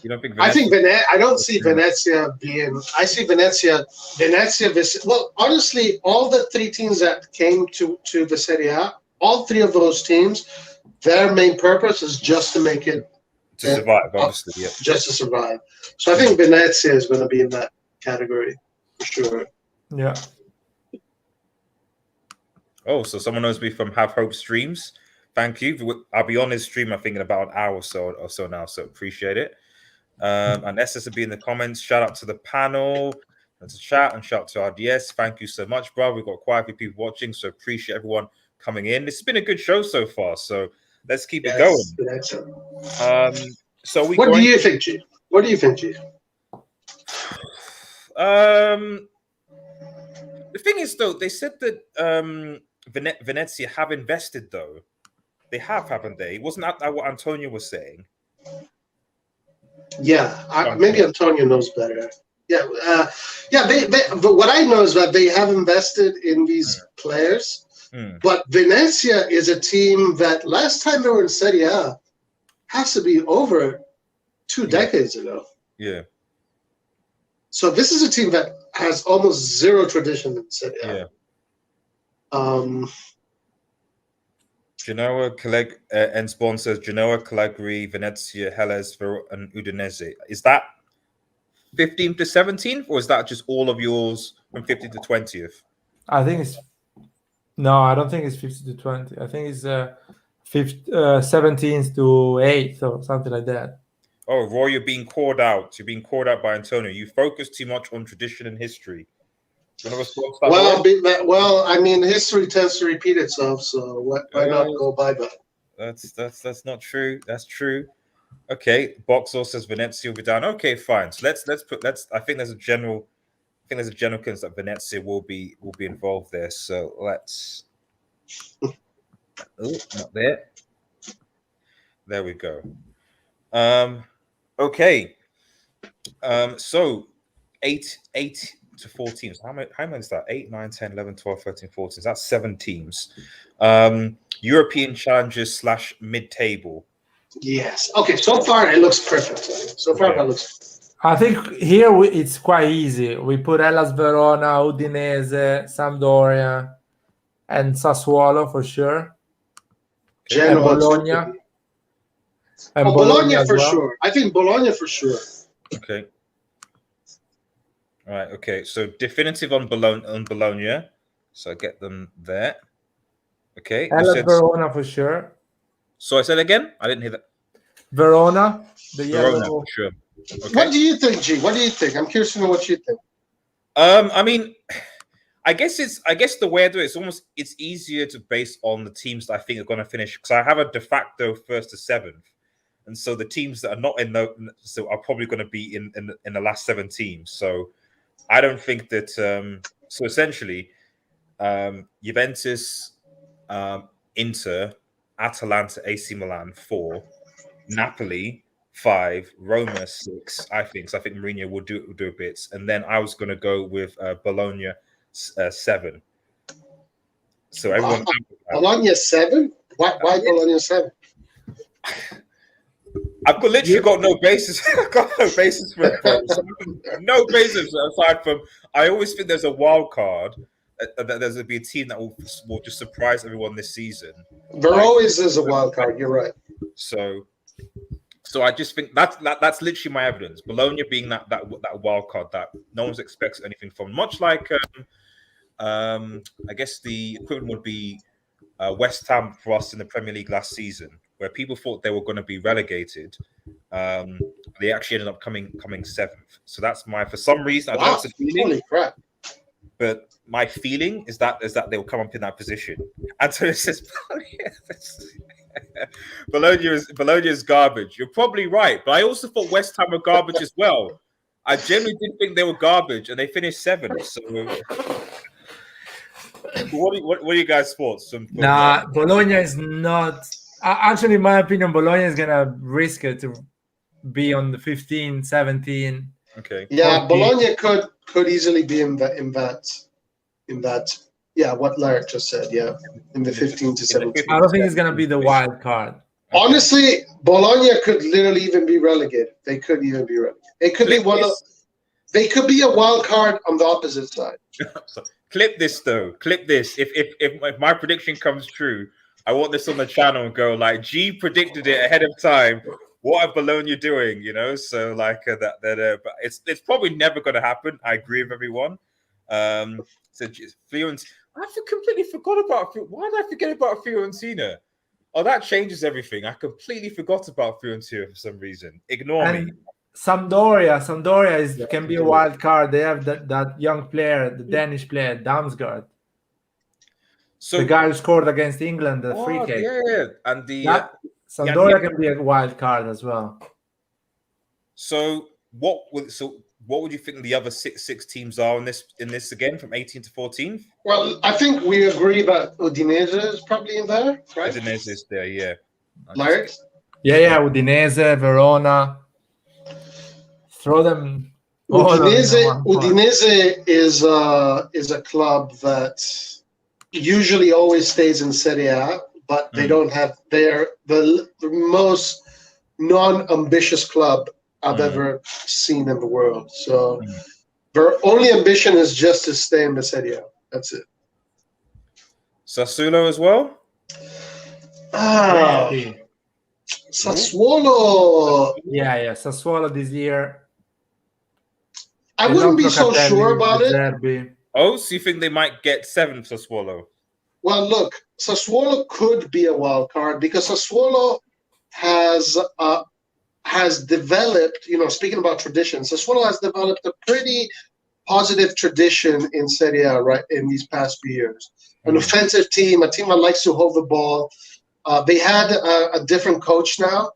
you don't think? I think I don't see Venezia being. I see Venezia. Well, honestly, all the 3 teams that came to the Serie A, all 3 of those teams, their main purpose is just to make it to survive. Obviously, yeah, just to survive. So I think Venezia is going to be in that category for sure. Yeah. Oh, so someone knows me from Have Hope Streams. Thank you. I'll be on his stream, I think, in about an hour or so now. So appreciate it. And Estes will be in the comments. Shout out to the panel and to chat, and shout out to RDS. Thank you so much, bro. We've got quite a few people watching, so appreciate everyone coming in. This has been a good show so far, so let's keep it going. So what do you think, G? What do you think, G? The thing is, though, they said that Venezia have invested, though. They have, haven't they? Wasn't that what Antonio was saying? Yeah, maybe Antonio knows better. Yeah, but what I know is that they have invested in these players. But Venezia is a team that last time they were in Serie A has to be over 2 decades ago. Yeah. So this is a team that has almost zero tradition in Serie A. Yeah. Genoa, and Spawn says Genoa, Cagliari, Venezia, Hellas, and Udinese. Is that 15th to 17th, or is that just all of yours from 15th to 20th? I think it's I don't think it's 15th to 20. I think it's 17th to 8th or something like that. Oh, Roy, you're being called out. You're being called out by Antonio. You focus too much on tradition and history. Well, I mean, history tends to repeat itself, so why not go by that? That's not true. That's true. Okay, Boxall says Venezia will be down. Okay, fine. So let's I think there's a general consensus that Venezia will be involved there. So let's. Oh, not there. There we go. Okay. So 8 to 4 teams. How many is that? 8, 9, 10, 11, 12, 13, 14. That's 7 teams. European challengers / mid-table. Yes. Okay. So far, it looks perfect. So far, Okay. it looks. I think here it's quite easy. We put Hellas Verona, Udinese, Sampdoria, and Sassuolo for sure. Genoa, and Bologna. And Bologna as for well. sure. I think Bologna for sure. Okay. All right. Okay. So definitive on Bologna. So I get them there. Okay. Hellas Verona for sure. So I said again? I didn't hear that. Verona. Verona for sure. Okay. What do you think, G? What do you think? I'm curious to know what you think. I mean, I guess the way I do it, it's easier to base on the teams that I think are going to finish, because I have a de facto 1st to 7th, and so the teams that are not in are probably going to be in the last 7 teams. So I don't think that. So essentially, Juventus, Inter, Atalanta, AC Milan 4, Napoli 5, Roma 6. I think Mourinho will do a bit, and then I was going to go with Bologna 7. So everyone. Bologna 7? Why Bologna 7? I've literally got no basis. I've got no basis for it. No basis aside from I always think there's a wild card. That there's going to be a team that will just surprise everyone this season. There always is a wild card. You're right. So I just think that's literally my evidence. Bologna being that wild card that no one expects anything from. Much like I guess the equivalent would be West Ham for us in the Premier League last season, where people thought they were going to be relegated. They actually ended up coming 7th. So that's for some reason, I don't know what's the feeling. Holy crap. But my feeling is that they'll come up in that position. And so it says Bologna is garbage. You're probably right, but I also thought West Ham were garbage as well. I genuinely didn't think they were garbage, and they finished 7th. So, what are you guys' thoughts? Nah, Bologna is not. Actually, in my opinion, Bologna is gonna risk it to be on the 15, 17. Okay. Yeah, 14. Bologna could easily be in that. Yeah, what Larry just said. Yeah, in the 15 to 17. I don't think it's gonna be the wild card. Okay. Honestly, Bologna could literally even be relegated. They could even be relegated. It could be They could be a wild card on the opposite side. Clip this though. Clip this. If my prediction comes true, I want this on the channel and go like, G predicted it ahead of time. What are Bologna doing? So like but it's probably never going to happen. I agree with everyone. So Fiorentina, I completely forgot about. Why did I forget about Fiorentina? Oh, that changes everything. I completely forgot about Fiorentina for some reason. Ignore me. Sampdoria can be a wild card. They have that young player, the Danish player, Damsgaard. So the guy who scored against England, the free kick. Yeah, and Sampdoria can be a wild card as well. So what would you think the other six teams are in this again from 18 to 14? Well, I think we agree that Udinese is probably in there, right? Udinese is there, yeah. Larry? Yeah, Udinese, Verona. Throw them. Udinese is a club that usually always stays in Serie A, but they don't have. They're the most non-ambitious club I've ever seen in the world. So their only ambition is just to stay in the Serie A. That's it. Sassuolo as well? Sassuolo. Yeah. Sassuolo this year. I wouldn't be so sure about it. Oh, so you think they might get 7th Sassuolo? Well, look, Sassuolo could be a wild card because Sassuolo has developed, speaking about tradition, Sassuolo has developed a pretty positive tradition in Serie A, right, in these past few years. An offensive team, a team that likes to hold the ball. They had a different coach now,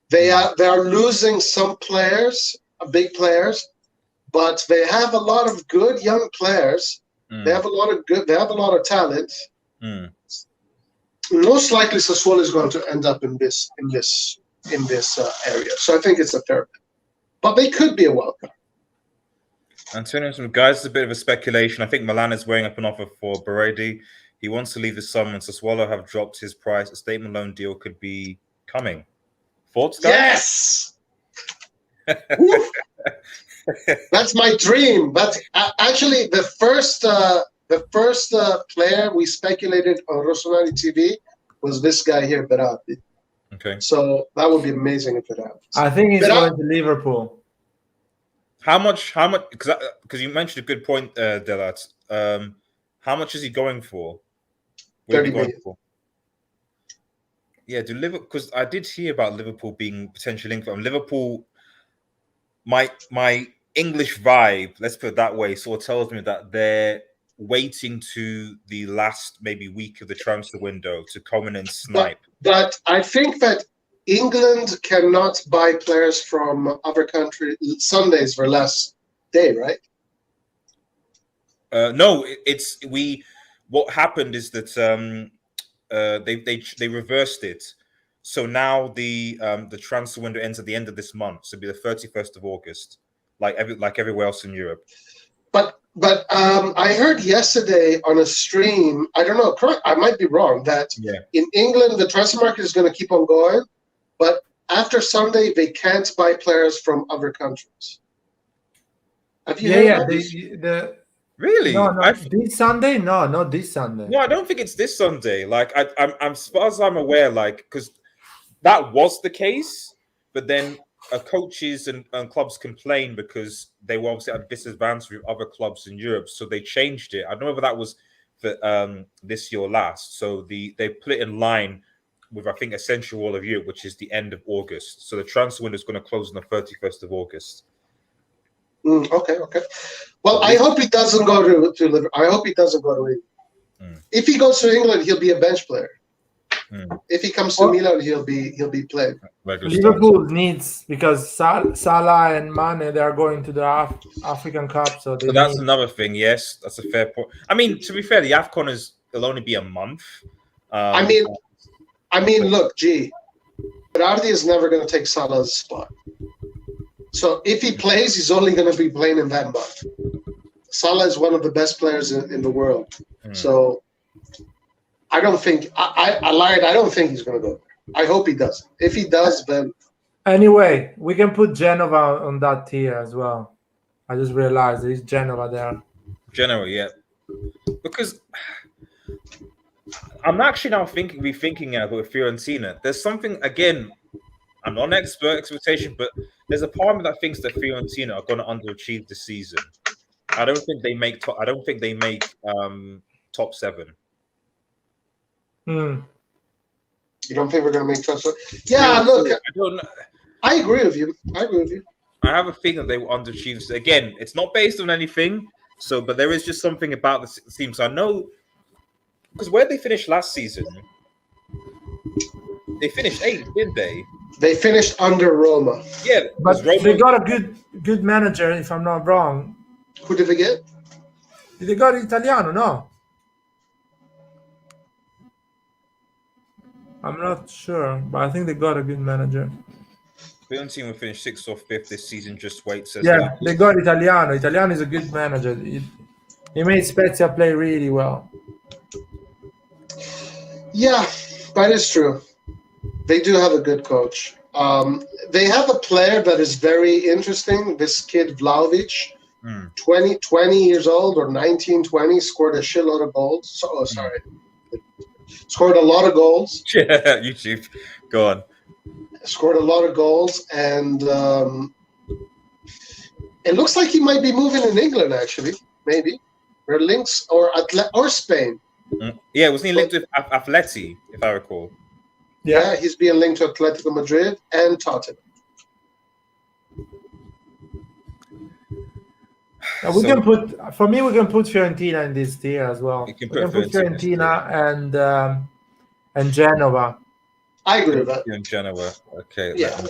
They are losing some players, big players, but they have a lot of good young players. They have a lot of talent. Most likely, Sassuolo is going to end up in this area. So I think it's a fair bet. But they could be a wild card. Antonio, some guys, it's a bit of a speculation. I think Milan is weighing up an offer for Berardi. He wants to leave this summer, and Sassuolo have dropped his price. A statement loan deal could be coming. Thoughts, guys? Yes! That's my dream. But actually, the first player we speculated on Rossonari TV was this guy here, Berardi. Okay. So that would be amazing if it happens. I think he's going to Liverpool. How much? Because you mentioned a good point, Delat. How much is he going for? 30 million. Yeah, do Liverpool? Because I did hear about Liverpool being potentially linked. Liverpool, my English vibe, let's put it that way, sort of tells me that they're waiting to the last maybe week of the transfer window to come in and snipe. But I think that England cannot buy players from other countries Sundays for less day, right? No, what happened is that they reversed it. So now the transfer window ends at the end of this month. So it'll be the 31st of August, like everywhere else in Europe. But I heard yesterday on a stream, I don't know, I might be wrong, that in England the transfer market is going to keep on going, but after Sunday they can't buy players from other countries. Have you heard this? Really? No, this Sunday? No, not this Sunday. No, I don't think it's this Sunday. Like, I'm as far as I'm aware, like, because that was the case, but then coaches and clubs complained because they were obviously at a disadvantage with other clubs in Europe, so they changed it. I don't know whether that was for this year or last. So they put it in line with, I think, essential all of Europe, which is the end of August. So the transfer window is going to close on the 31st of August. Okay. Well, I hope he doesn't go to Liverpool. I hope he doesn't go to England. If he goes to England, he'll be a bench player. If he comes to Milan, he'll be played. Liverpool needs, because Salah and Mane, they are going to the African Cup, so that's another thing. Yes, that's a fair point. I mean, to be fair, the AFCON will only be a month. I mean, look, Berardi is never going to take Salah's spot. So if he plays, he's only going to be playing in that month. Salah is one of the best players in the world. So I don't think I lied. I don't think he's going to go there. I hope he does. If he does, then anyway, we can put Genova on that tier as well. I just realized there's Genova there. Genova, yeah. Because I'm actually now rethinking about Fiorentina. There's something, again, I'm not an expectation, but there's a part of me that thinks that Fiorentina are going to underachieve this season. I don't think they make top 7. You don't think we're going to make top 7? Yeah, look, I agree with you. I have a feeling that they will underachieve. So again, it's not based on anything. So, but there is just something about the team. So I know, because where they finished last season, they finished 8th, didn't they? They finished under Roma. Yeah, but they got a good manager, if I'm not wrong. Who did they get? They got Italiano, no? I'm not sure, but I think they got a good manager. Fiorentina will finish 6th or 5th this season. Just wait. They got Italiano. Italiano is a good manager. He made Spezia play really well. Yeah, that is true. They do have a good coach. They have a player that is very interesting. This kid Vlahovic, 20 years old or 19, 20, scored a shitload of goals. Scored a lot of goals. Yeah, YouTube. Go on. Scored a lot of goals, and it looks like he might be moving in England, actually. Maybe. Or links, or Spain. Yeah, wasn't he linked with Atleti, if I recall? Yeah, he's being linked to Atletico Madrid and Tottenham. We can put Fiorentina in this tier as well. We can put Fiorentina and Genova. I agree with that. In Genoa. Okay. Yeah.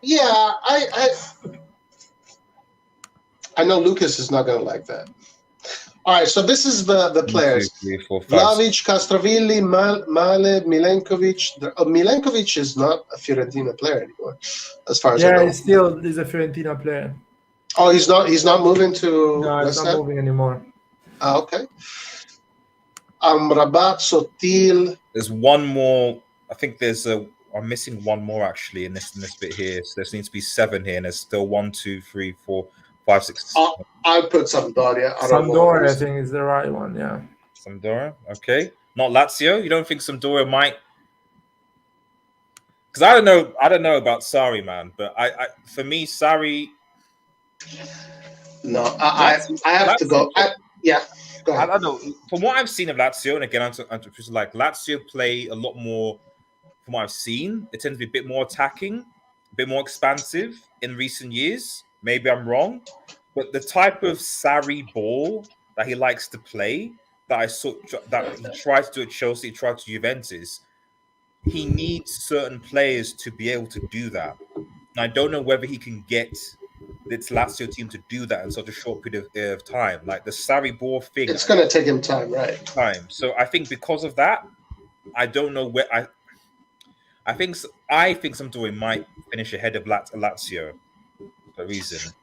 Yeah, I know Lucas is not going to like that. All right, so this is the players. 2, 3, 4, 5, Vlahovic, Castrovilli, Male, Milenkovic. Milenkovic is not a Fiorentina player anymore, as far as I know. Yeah, he's a Fiorentina player. Oh, he's not moving to No, he's West not Ham? moving anymore. Ah, okay. Amrabat, Sotil. There's one more. I think I'm missing one more actually in this bit here. So there needs to be 7 here, and there's still 1, 2, 3, 4, 5, 6. I'll put Sampdoria. Sampdoria, I think, is the right one. Yeah. Sampdoria. Okay. Not Lazio. You don't think Sampdoria might? Because I don't know about Sarri, man. But for me, Sarri. No, I have to go. Yeah. Go ahead. I don't know. From what I've seen of Lazio, and again, I'm like Lazio play a lot more. From what I've seen, it tends to be a bit more attacking, a bit more expansive in recent years. Maybe I'm wrong, but the type of Sarri ball that he likes to play, that I saw that he tried to do at Chelsea, tried to Juventus, he needs certain players to be able to do that. And I don't know whether he can get this Lazio team to do that in such a short period of time. Like the Sarri ball thing, it's going to take him time, right? So I think because of that, I don't know where I think Sampdoria might finish ahead of Lazio for a reason.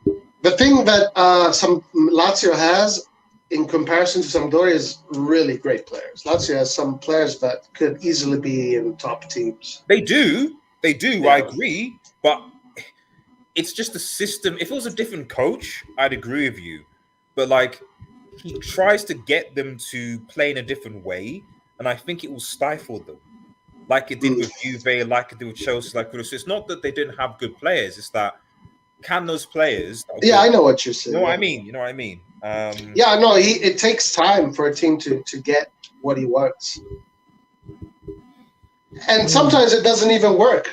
The thing that some Lazio has in comparison to Sampdoria is really great players. Lazio has some players that could easily be in top teams. They do. Yeah. I agree, but it's just a system. If it was a different coach, I'd agree with you. But like, he tries to get them to play in a different way, and I think it will stifle them. Like it did with Juve, like it did with Chelsea, like with. So it's not that they didn't have good players; it's that can those players? Yeah, I know what you're saying. You know what I mean? You know what I mean? Yeah, no. It takes time for a team to get what he wants, and sometimes it doesn't even work.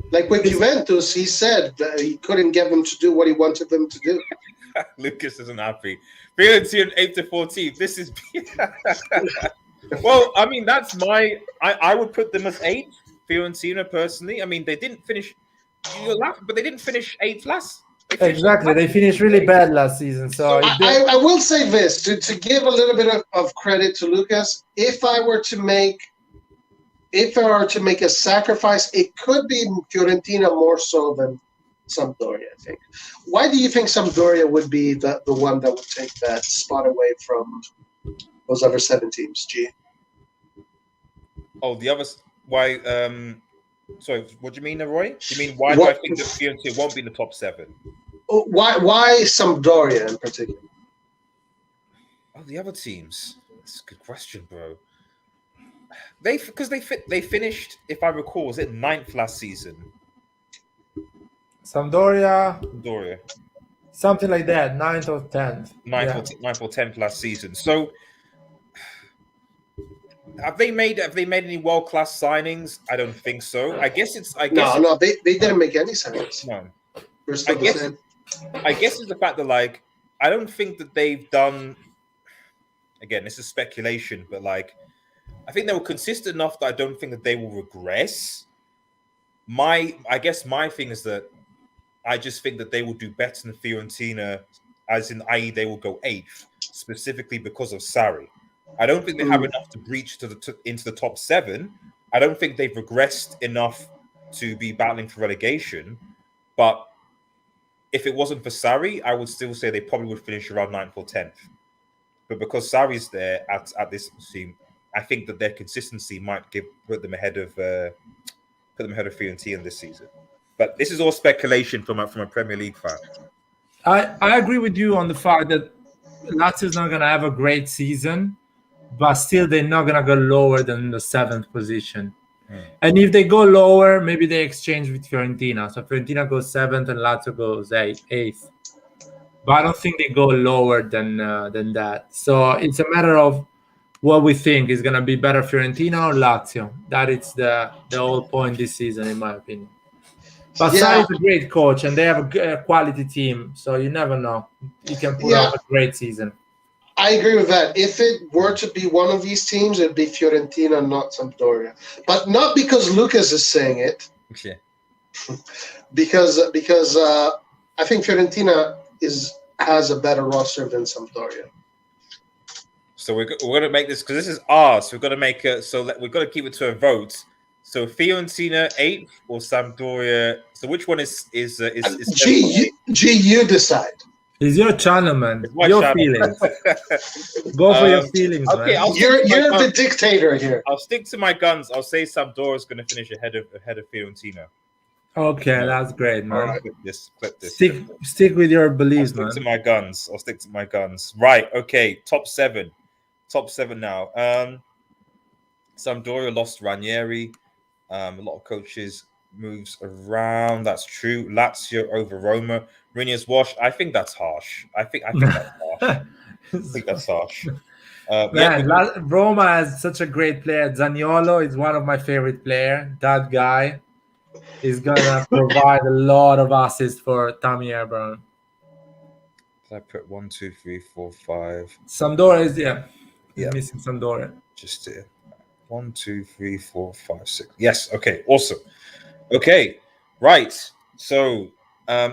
Like with Juventus, he said that he couldn't get them to do what he wanted them to do. Lucas isn't happy. Fiorentina 8 to 14. This is. Well, I mean, that's I would put them as 8, Fiorentina, personally. I mean, they didn't finish. You're laughing, but they didn't finish 8th last. Exactly. They finished really bad last season. So I will say this, to give a little bit of credit to Lucas, if I were to make a sacrifice, it could be Fiorentina more so than Sampdoria, I think. Why do you think Sampdoria would be the one that would take that spot away from those other 7 teams, G? Oh, the others. Why? Sorry, what do you mean, Roy? Do you mean why do I think that Fiorentina won't be in the top 7? Why Sampdoria in particular? Oh, the other teams. That's a good question, bro. They finished, if I recall, was it 9th last season? Sampdoria, something like that, 9th or 10th. 9th or 10th last season. So have they made any world-class signings? I don't think so. I guess they didn't make any signings. No. I guess it's the fact that, like, I don't think that they've done. Again, this is speculation, but like, I think they were consistent enough that I don't think that they will regress. I guess my thing is that I just think that they will do better than Fiorentina, as in, i.e., they will go 8th, specifically because of Sarri. I don't think they have enough to breach into the top 7. I don't think they've regressed enough to be battling for relegation. But if it wasn't for Sarri, I would still say they probably would finish around 9th or 10th. But because Sarri's there at this team, I think that their consistency might put them ahead of Fiorentina this season. But this is all speculation from a Premier League fan. I agree with you on the fact that Lazio's not going to have a great season, but still they're not going to go lower than the 7th position. And if they go lower, maybe they exchange with Fiorentina. So Fiorentina goes 7th and Lazio goes 8th. But I don't think they go lower than that. So it's a matter of what we think is going to be better, Fiorentina or Lazio. That is the whole point this season, in my opinion. But Sarri is a great coach, and they have a quality team. So you never know. You can put up a great season. I agree with that. If it were to be one of these teams, it'd be Fiorentina, not Sampdoria. But not because Lucas is saying it. Yeah. because I think Fiorentina has a better roster than Sampdoria. So we're going to make this, because this is ours. So we've got to make it. So we've got to keep it to a vote. So Fiorentina 8th or Sampdoria. So which one is You decide. It's your channel, man. It's my Your channel. feelings. Go for your feelings, okay, man. You're the dictator here. I'll stick to my guns. I'll say Sampdoria is going to finish ahead of Fiorentina. Okay, that's great, man. All right. Clip this. Stick with your beliefs, I'll man. stick to my guns. Right. Okay. Top seven now. Sampdoria lost Ranieri. A lot of coaches moves around. That's true. Lazio over Roma. Mourinho's washed. I think that's harsh. I think that's harsh. Roma has such a great player. Zaniolo is one of my favorite players. That guy is gonna provide a lot of assists for Tammy Abraham. I put 1, 2, 3, 4, 5. Sampdoria is missing Sampdoria. Just here. 1, 2, 3, 4, 5, 6. Yes. Okay. Awesome. Okay. Right. So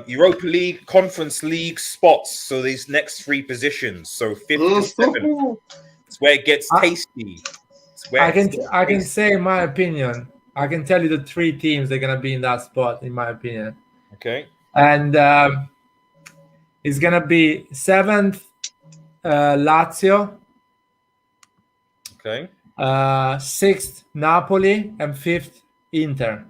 Europa League, Conference League spots. So these next 3 positions. So 5th to 7th. It's where it gets tasty. I can say my opinion. I can tell you the 3 teams that are gonna be in that spot, in my opinion. Okay. And it's gonna be 7th Lazio. Okay. 6th Napoli and 5th Inter.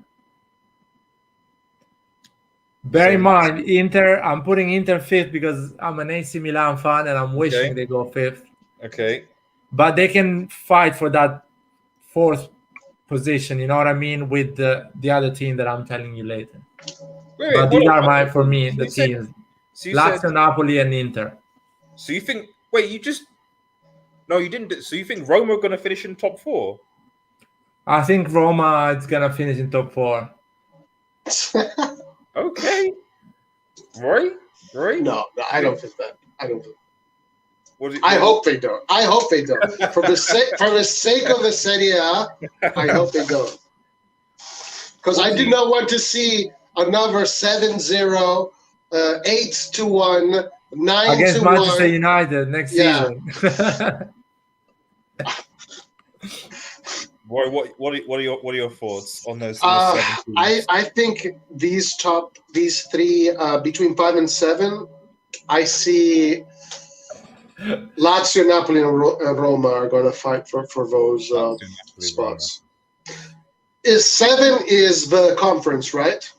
Bear in mind, Inter. I'm putting Inter 5th because I'm an AC Milan fan and I'm wishing they go 5th. Okay. But they can fight for that 4th position. You know what I mean? With the other team that I'm telling you later. But these are the teams. Lazio, Napoli, and Inter. So you think? Wait, you just? No, you didn't. So you think Roma are going to finish in top 4? I think Roma is going to finish in top 4. Okay. Roy? No, I don't think that. I don't think. I hope they don't. For the sake of the Serie A, I hope they don't. Because I do not want to see another 7-0, 8-1, 9-1 against Manchester United next season. Roy, what are your thoughts on those? I think these 3 between 5 and 7, I see Lazio, Napoli, and Roma are going to fight for those spots. 7 is the conference, right?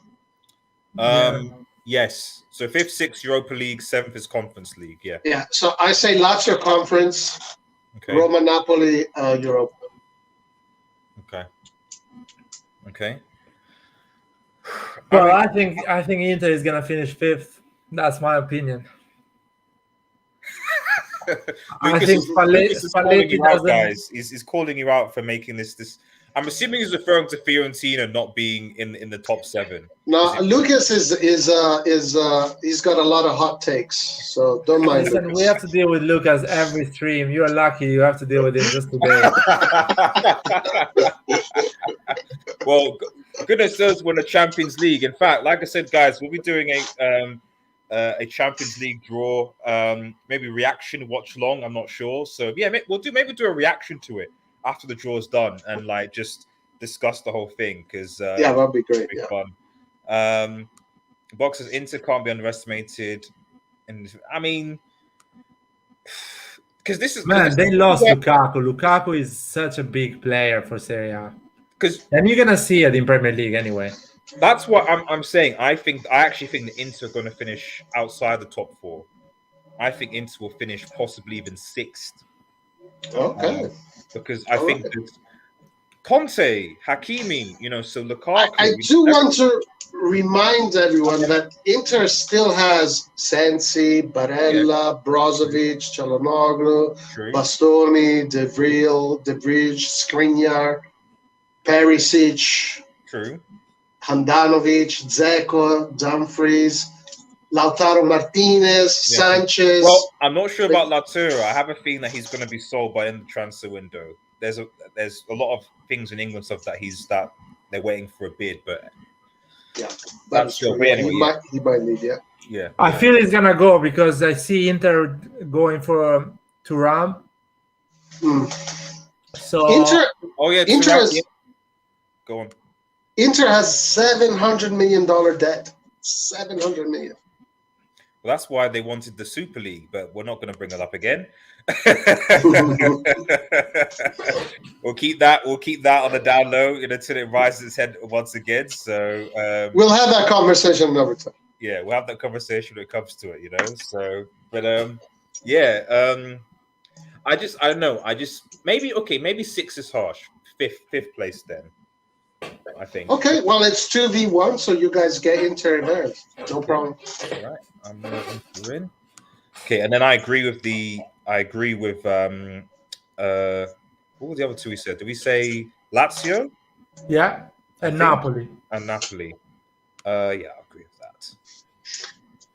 Yes. So 5th, 6th Europa League, 7th is Conference League. Yeah. Yeah. So I say Lazio Conference, Roma, Napoli, Europa. Okay. Well, I think Inter is gonna finish 5th. That's my opinion. I think Spalletti doesn't. Guys, he's calling you out for making this. I'm assuming he's referring to Fiorentina not being in the top 7. No, Lucas is he's got a lot of hot takes, so don't mind. Listen, Lucas. We have to deal with Lucas every stream. You're lucky you have to deal with him just today. Well, goodness knows we're in the Champions League. In fact, like I said, guys, we'll be doing a Champions League draw, maybe reaction watch long. I'm not sure. So yeah, we'll do a reaction to it after the draw is done and like just discuss the whole thing because that'd be great. Fun. Boxers Inter can't be underestimated, and I mean, because they lost Lukaku. Lukaku is such a big player for Serie A. And you're gonna see it in Premier League anyway. That's what I'm saying. I actually think the Inter are going to finish outside the top 4. I think Inter will finish possibly even 6th. Okay. Because I think that Conte, Hakimi, so Lukaku. I do want to remind everyone that Inter still has Sensi, Barella, Brozovic, Çalhanoğlu, Bastoni, De Vrij, Skriniar, Perisic. True. Handanovic, Dzeko, Dumfries, Lautaro Martinez, Sanchez. Well, I'm not sure about Lautaro. I have a feeling that he's going to be sold by in the transfer window. There's a lot of things in England stuff that they're waiting for a bid, but yeah, that's true. Yeah, he might leave. Yeah. I feel he's gonna go because I see Inter going for Thuram. So Inter. Inter go on. Inter has $700 million debt. 700 million. Well, that's why they wanted the Super League, but we're not going to bring it up again. We'll keep that on the down low until it rises its head once again. So we'll have that conversation another time. Yeah, we'll have that conversation when it comes to it, So, but I don't know. Maybe 6 is harsh. Fifth place then. I think. Okay, well, it's 2v1, so you guys get Inter there. No problem. All right, I'm in. Okay, and then I agree with what were the other two we said? Did we say Lazio? Yeah, and Napoli. And Napoli. Yeah, I agree with that.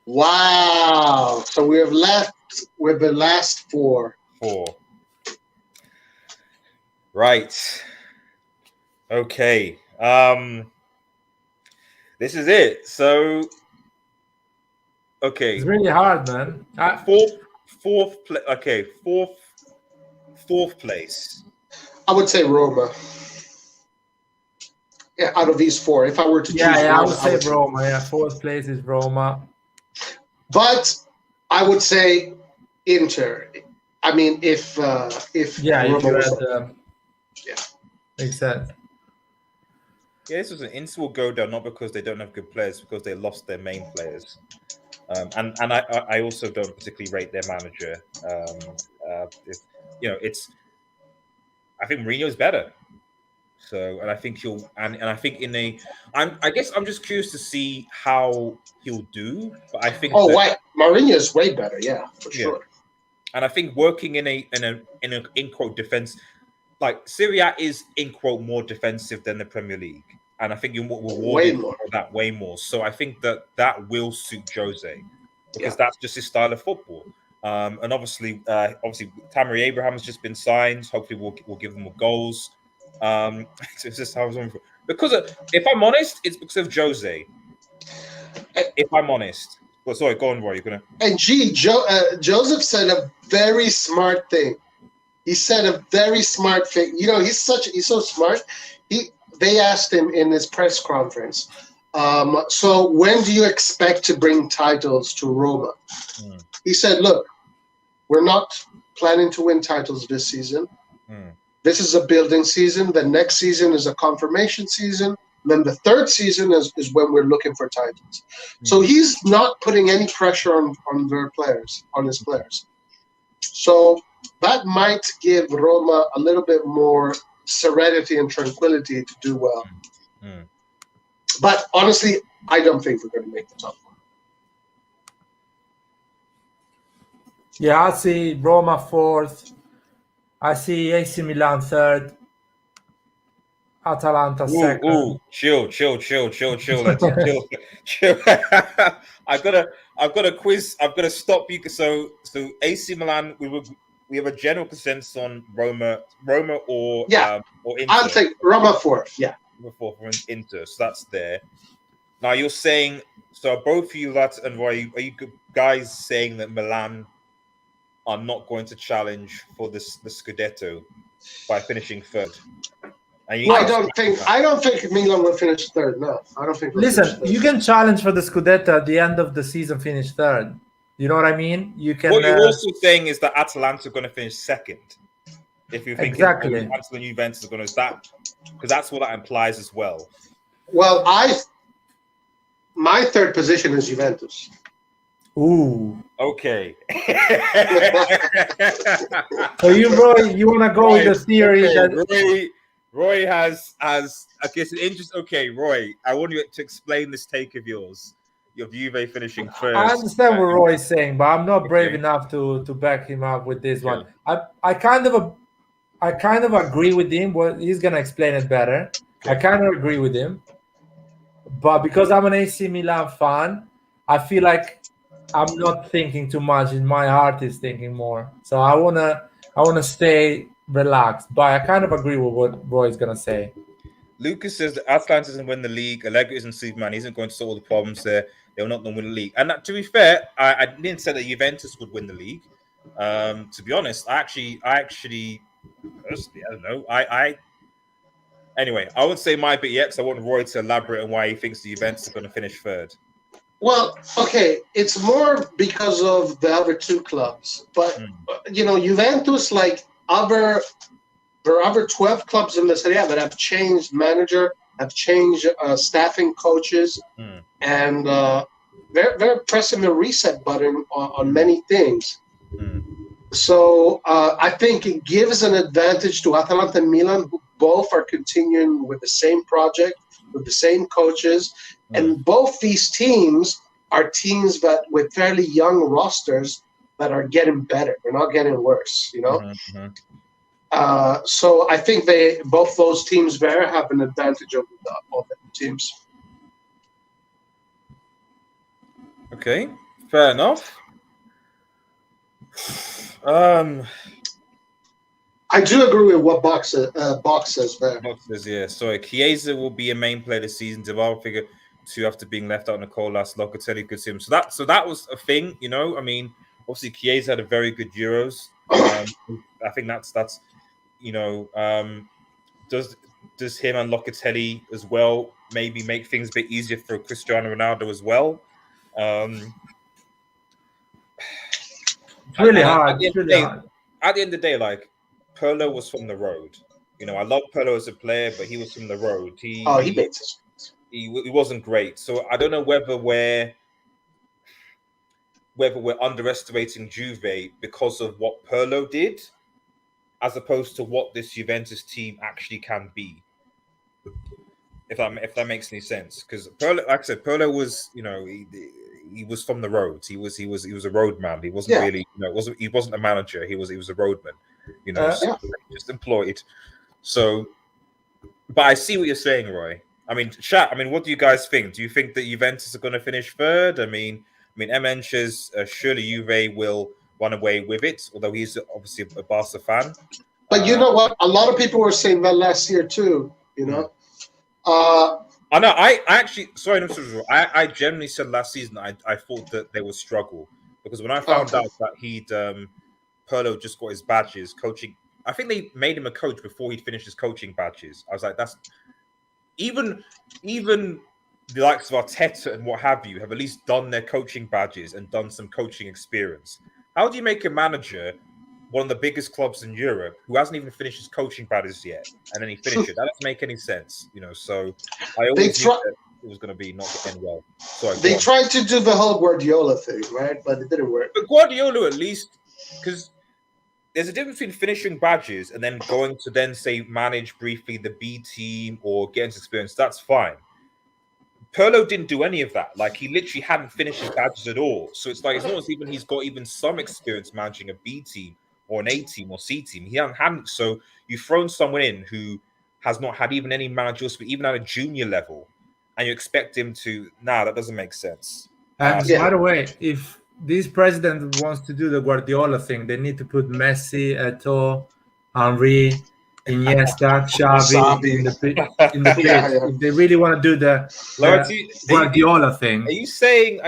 Wow. So we have left with the last 4. Right. Okay. This is it. So, okay. It's really hard, man. Fourth place. I would say Roma. Yeah, out of these 4, if I were to choose, I would say Roma. Yeah, 4th place is Roma. But I would say Inter. I mean, if Roma makes sense. Yeah, this was an Inter will go down not because they don't have good players, because they lost their main players. And I also don't particularly rate their manager. I think Mourinho is better. So, and I think I think I guess I'm just curious to see how he'll do. But I think Mourinho is way better, for sure. And I think working in a in quote defense, like Serie A is in quote more defensive than the Premier League, and I think you're rewarded for that way more. So I think that will suit Jose because that's just his style of football. And obviously, Tammy Abraham has just been signed. Hopefully, we'll give them more goals. It's just how I was on because if I'm honest, it's because of Jose. If I'm honest. Well, sorry, go on, Roy. You're gonna. And Joseph said a very smart thing. He said a very smart thing. He's so smart. They asked him in his press conference. So when do you expect to bring titles to Roma? He said, "Look, we're not planning to win titles this season. This is a building season. The next season is a confirmation season. Then the third season is when we're looking for titles." So he's not putting any pressure on his players. So that might give Roma a little bit more serenity and tranquility to do well. But honestly, I don't think we're going to make the top 4. Yeah, I see Roma 4th. I see AC Milan 3rd. Atalanta 2nd. Chill. Let's chill. I've got a quiz. I've got to stop you. So AC Milan, we have a general consensus on Roma or Inter. I'll take Roma 4th. Yeah, Roma 4th for Inter. So that's there. Now you're saying both of you, Lat and Roy, are you guys saying that Milan are not going to challenge for the Scudetto by finishing 3rd? I don't think Milan will finish 3rd. No, I don't think. Listen, you can challenge for the Scudetto at the end of the season, finish 3rd. You know what I mean? You can. What you're also saying is that Atalanta are going to finish 2nd. If you think exactly, Atalanta and Juventus are going to because that's what that implies as well. Well, my 3rd position is Juventus. Ooh. Okay. So you want to go with the theory that Roy has I guess an interest. Okay, Roy, I want you to explain this take of yours. Your Juve finishing 1st. I understand what Roy is saying, but I'm not brave enough to back him up with this one. I kind of agree with him. Well, he's gonna explain it better. I kind of agree with him, but because I'm an AC Milan fan, I feel like I'm not thinking too much. My heart is thinking more. So I wanna stay relaxed. But I kind of agree with what Roy's gonna say. Lucas says that Atalanta doesn't win the league. Allegri isn't Superman. He isn't going to solve all the problems there. They'll not win the league. And to be fair, I didn't say that Juventus would win the league. To be honest, I actually, personally, I don't know. Anyway, I won't say my bit yet because I want Roy to elaborate on why he thinks the Juventus are going to finish third. Well, okay, it's more because of the other two clubs. But, Juventus, like there are other 12 clubs in the Serie A that have changed manager, have changed staffing coaches, and they're pressing the reset button on many things. So I think it gives an advantage to Atalanta and Milan, who both are continuing with the same project, with the same coaches, and both these teams are teams that with fairly young rosters that are getting better. They're not getting worse, So I think both those teams there have an advantage over the teams. Okay, fair enough. I do agree with what Box says there. Box says, yeah. Sorry, Chiesa will be a main player this season. Dybala figure 2 after being left out in the cold last. Locatelli could see him. So that was a thing, I mean, obviously Chiesa had a very good Euros. I think that's does him and Locatelli as well maybe make things a bit easier for Cristiano Ronaldo as well. It's really hard. At the end of the day, like, Pirlo was from the road. I love Pirlo as a player, but he was from the road. He makes us. He wasn't great. So I don't know whether we're underestimating Juve because of what Pirlo did, as opposed to what this Juventus team actually can be. If that makes any sense, because Pirlo, like I said, Pirlo was he was from the roads. He was a roadman. He wasn't really he wasn't a manager. He was a roadman. Just employed. So, but I see what you're saying, Roy. I mean, chat. I mean, what do you guys think? Do you think that Juventus are going to finish third? I mean, MN says surely Juve will run away with it, although he's obviously a Barca fan. But you know what? A lot of people were saying that last year too. I know. I actually, sorry, I generally said last season I thought that they would struggle because when I found out that Pirlo just got his badges coaching. I think they made him a coach before he'd finished his coaching badges. I was like, that's even the likes of Arteta and what have you have at least done their coaching badges and done some coaching experience. How do you make a manager one of the biggest clubs in Europe who hasn't even finished his coaching badges yet, and then he finished it? That doesn't make any sense, So I always knew that it was going to be not going well. Sorry, they tried to do the whole Guardiola thing, right? But it didn't work. But Guardiola, at least, because there's a difference between finishing badges and then going to then say manage briefly the B team or get into experience. That's fine. Pirlo didn't do any of that. Like, he literally hadn't finished his badges at all. So it's like, it's not as even he's got even some experience managing a B team or an A team or C team. He hadn't. So you've thrown someone in who has not had even any managerial, even at a junior level, and you expect him to. Nah, that doesn't make sense. And by the way, if this president wants to do the Guardiola thing, they need to put Messi, Eto'o, Henry, Iniesta, Xavi in the pitch. If they really want to do the Guardiola thing. Are you saying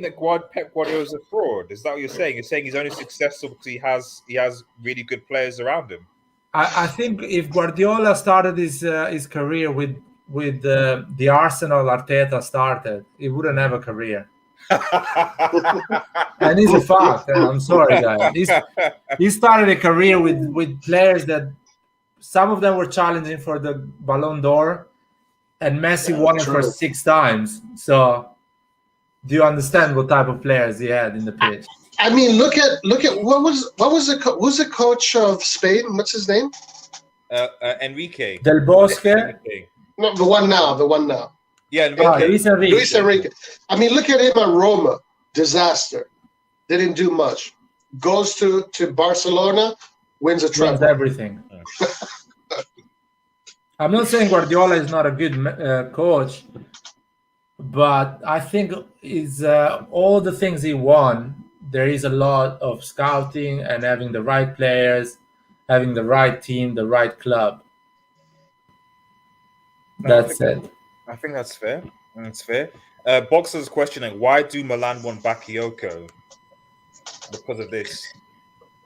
that Pep Guardiola is a fraud? Is that what you're saying? You're saying he's only successful because he has really good players around him? I think if Guardiola started his career with the Arsenal Arteta started, he wouldn't have a career. And it's a fact. I'm sorry, guys. He started a career with players that some of them were challenging for the Ballon d'Or, and Messi won it for 6 times. So, do you understand what type of players he had in the pitch? I mean, look at who's the coach of Spain? What's his name? Enrique Del Bosque. No, the one now. Yeah, Enrique. Luis Enrique. I mean, look at him at Roma. Disaster. Didn't do much. Goes to Barcelona, wins a treble. Wins everything. I'm not saying Guardiola is not a good coach, but I think is all the things he won. There is a lot of scouting and having the right players, having the right team, the right club. That's it. I think that's fair. That's fair. Boxer's questioning, why do Milan want Bakayoko? Because of this.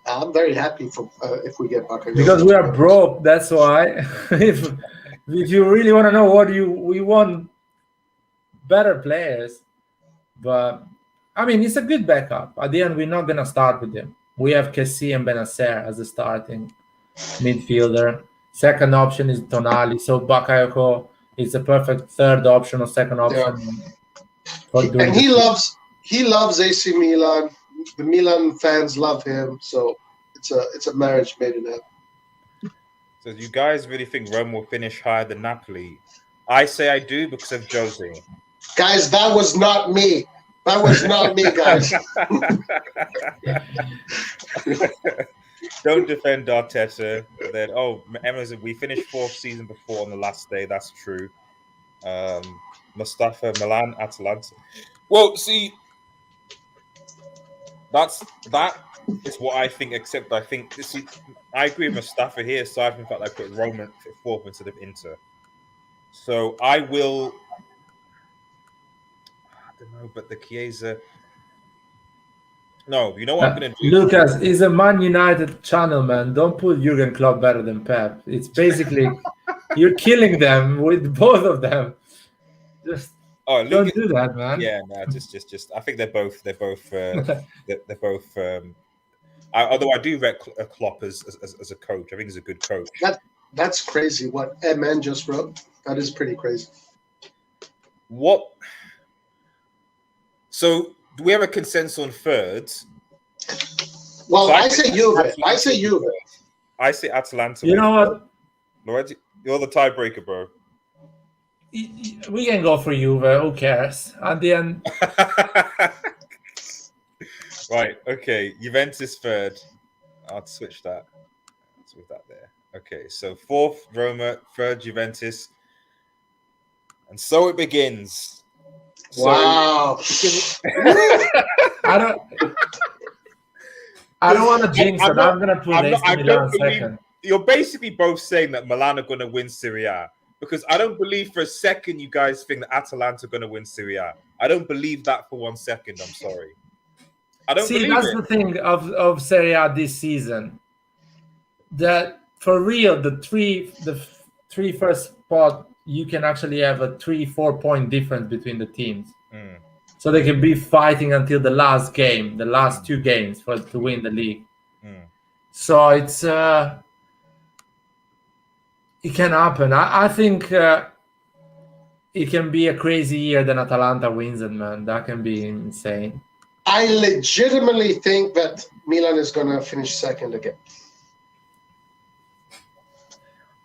I'm very happy for if we get Bakayoko. Because we are broke, that's why. if you really want to know we want better players. But I mean, it's a good backup. At the end, we're not gonna start with him. We have Kessie and Benacer as the starting midfielder. Second option is Tonali. So Bakayoko is a perfect third option or second option. Yeah. And he loves AC Milan. The Milan fans love him. So it's a marriage made in heaven. So do you guys really think Rome will finish higher than Napoli? I say I do because of Jose. Guys, that was not me. That was not me, guys. Don't defend Arteta. Then, Emma's, we finished fourth season before on the last day. That's true. Mustafa, Milan, Atalanta. Well, see, that is what I think. Except I think I agree with Mustafa here. Aside from the fact I put Roma at fourth instead of Inter. So I will. I don't know, but the Chiesa. No, you know what I'm going to do? Lucas is a Man United channel, man. Don't put Jurgen Klopp better than Pep. It's basically you're killing them with both of them. Just don't do that, man. Yeah, no, just. I think they're both. Although I do rate Klopp as a coach. I think he's a good coach. That's crazy. What MN just wrote. That is pretty crazy. What? So, do we have a consensus on thirds? Well, so I say Juve. I say Juve. I say Atalanta. You know what? Lorenzo, you're the tiebreaker, bro. We can go for Juve. Who cares? At the end. Right. Okay. Juventus third. I'll switch that. Let's put that there. Okay. So fourth, Roma. Third, Juventus. And so it begins. Wow. I don't want to jinx it. I'm going to put AC Milan second. You're basically both saying that Milan are going to win Serie A. Because I don't believe for a second you guys think that Atalanta are going to win Serie A. I don't believe that for 1 second. I'm sorry. I don't believe that's the thing of Serie A this season. That for real, the three first spot, you can actually have a 3-4 point difference between the teams. So they can be fighting until the last game, the last 2 games to win the league. So it's it can happen. I think it can be a crazy year that Atalanta wins it, man. That can be insane. I legitimately think that Milan is going to finish second again.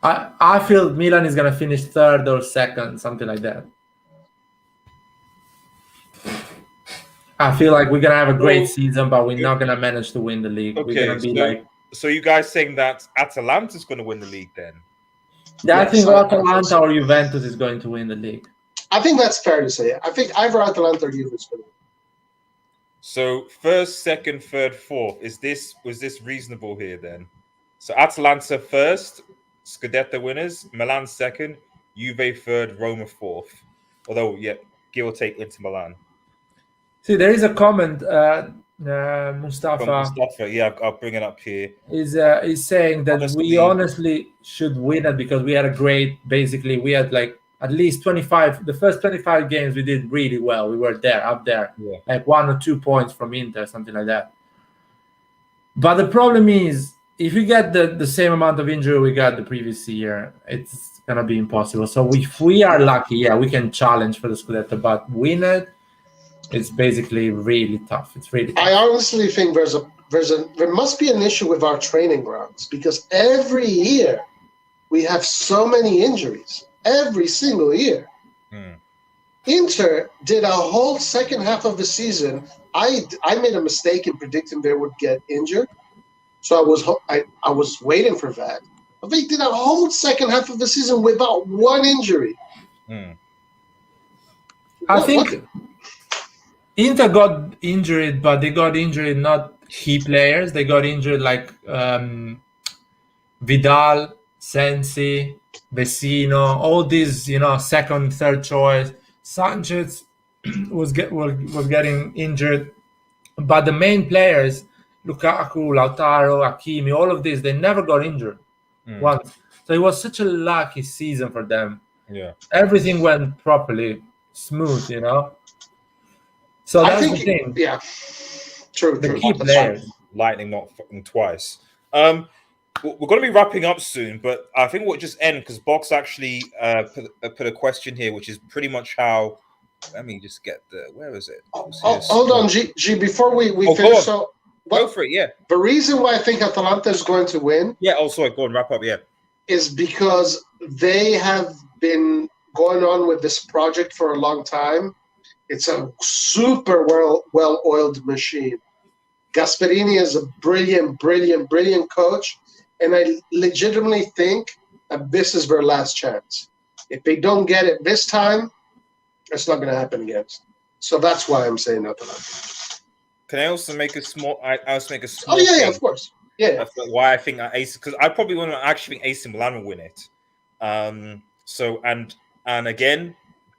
I feel Milan is going to finish third or second, something like that. I feel like we're going to have a great season, but we're not going to manage to win the league. Okay, we're going to be so you guys saying that Atalanta's going to win the league then? Yeah, I think Atalanta or Juventus is going to win the league. I think that's fair to say. I think either Atalanta or Juventus will win. So first, second, third, fourth. Was this reasonable here then? So Atalanta first, Scudetto winners, Milan second, Juve third, Roma fourth. Although, yeah, give or take Inter Milan. See, there is a comment, Mustafa. Yeah, I'll bring it up here. Is saying that we honestly should win it because we had a great. Basically, we had like at least 25. The first 25 games we did really well. We were up there, like 1 or 2 points from Inter, something like that. But the problem is, if we get the same amount of injury we got the previous year, it's gonna be impossible. So if we are lucky, we can challenge for the Scudetto, but win it. It's basically really tough. It's really tough. I honestly think there must be an issue with our training grounds because every year we have so many injuries. Every single year. Inter did a whole second half of the season. I made a mistake in predicting they would get injured, so I was waiting for that. But they did a whole second half of the season without one injury. I think Inter got injured, but they got injured not key players. They got injured like Vidal, Sensi, Vecino, all these, second, third choice. Sanchez was getting injured, but the main players, Lukaku, Lautaro, Hakimi, all of these, they never got injured once. So it was such a lucky season for them. Yeah. Everything went properly, smooth, So that's the thing. Yeah. True. The key players. Lightning not fucking twice. We're going to be wrapping up soon, but I think we'll just end because Box actually put a question here, which is pretty much how. Let me just get where is it? Hold on, G. Before we finish, go for it. Yeah. The reason why I think Atalanta is going to win. Yeah. Oh, sorry. Go on. Wrap up. Yeah. Is because they have been going on with this project for a long time. It's a super well-oiled machine. Gasperini is a brilliant coach, and I legitimately think that this is their last chance. If they don't get it this time, it's not going to happen again. So that's why I'm saying Atalanta. Can I also make a small? Oh yeah, of course. Yeah. Why I think AC, because I probably want to actually think AC Milan will win it. So and again,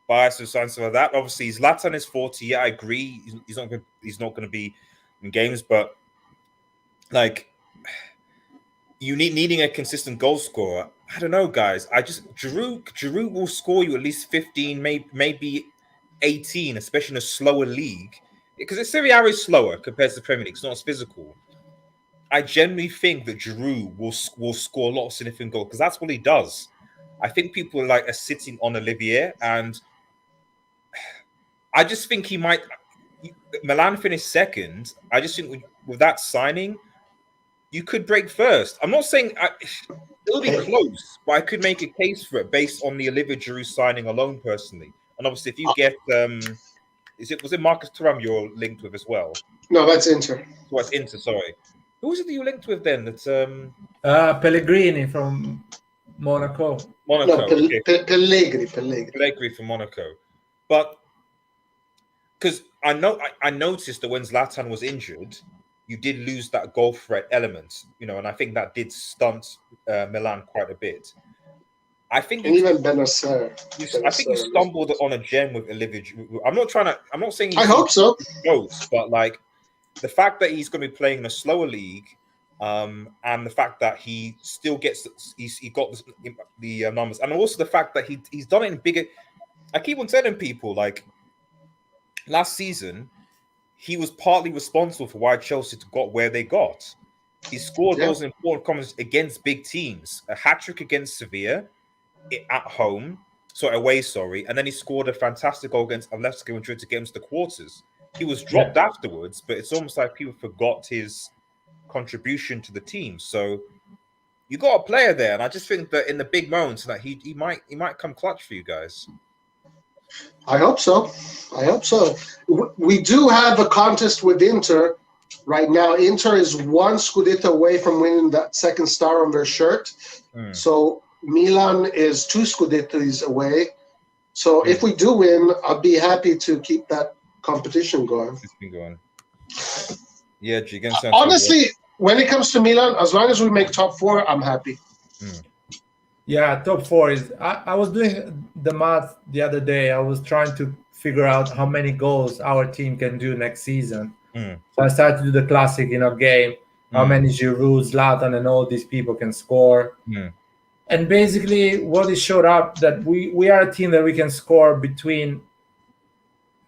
bias and stuff like that. Obviously, Zlatan is 40. Yeah, I agree. He's not going to be in games, but like needing a consistent goal scorer. I don't know, guys. Giroud will score you at least 15, maybe 18, especially in a slower league, because the Serie A is slower compared to the Premier League. It's not as physical. I genuinely think that Giroud will score a lot of significant goals because that's what he does. I think people are sitting on Olivier, and I just think he might. Milan finished second. I just think with that signing, you could break first. I'm not saying it'll be close, but I could make a case for it based on the Olivier Giroud signing alone, personally. And obviously, if you get was it Marcus Thuram you're linked with as well? No, that's Inter. So it's Inter. Sorry. Who was it that you linked with then? That's Pellegrini from Monaco. No, Pellegrini from Monaco. But because I noticed that when Zlatan was injured, you did lose that goal threat element, and I think that did stunt Milan quite a bit. I think even Benacer. I think you stumbled on a gem with Olivier. I'm not saying. I hope so. Close, but the fact that he's going to be playing in a slower league, and the fact that he still gets he got the numbers, and also the fact that he's done it in bigger. I keep on telling people last season, he was partly responsible for why Chelsea got where they got. He scored those important comments against big teams, a hat-trick against Sevilla at home, away, and then he scored a fantastic goal against Atletico Madrid to get him to the quarters. He was dropped afterwards, but it's almost like people forgot his contribution to the team. So you got a player there, and I just think that in the big moments, that he might come clutch for you guys. I hope so. We do have a contest with Inter right now. Inter is one Scudetto away from winning that second star on their shirt. So Milan is 2 Scudettos away. So if we do win, I'll be happy to keep that competition going. It's been going. Yeah, honestly, when it comes to Milan, as long as we make top 4, I'm happy. Yeah, top 4 is. I was doing the math the other day. I was trying to figure out how many goals our team can do next season. So I started to do the classic, game. How many Giroud, Zlatan, and all these people can score. And basically, what it showed up that we are a team that we can score between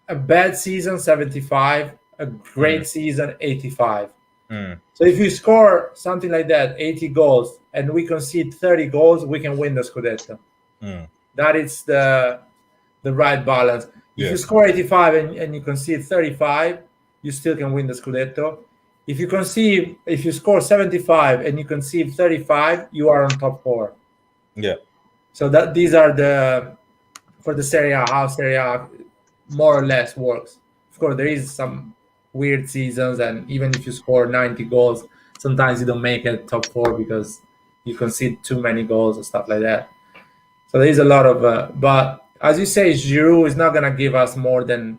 a bad season 75, a great season 85. So if we score something like that, 80 goals, and we concede 30 goals, we can win the Scudetto. That is the right balance. If you score 85 and you concede 35, you still can win the Scudetto. If you score 75 and you concede 35, you are on top 4. Yeah. So these are for the Serie A, how Serie A more or less works. Of course, there is some weird seasons, and even if you score 90 goals, sometimes you don't make it top 4 because you concede too many goals and stuff like that. So there is a lot of, but as you say, Giroud is not gonna give us more than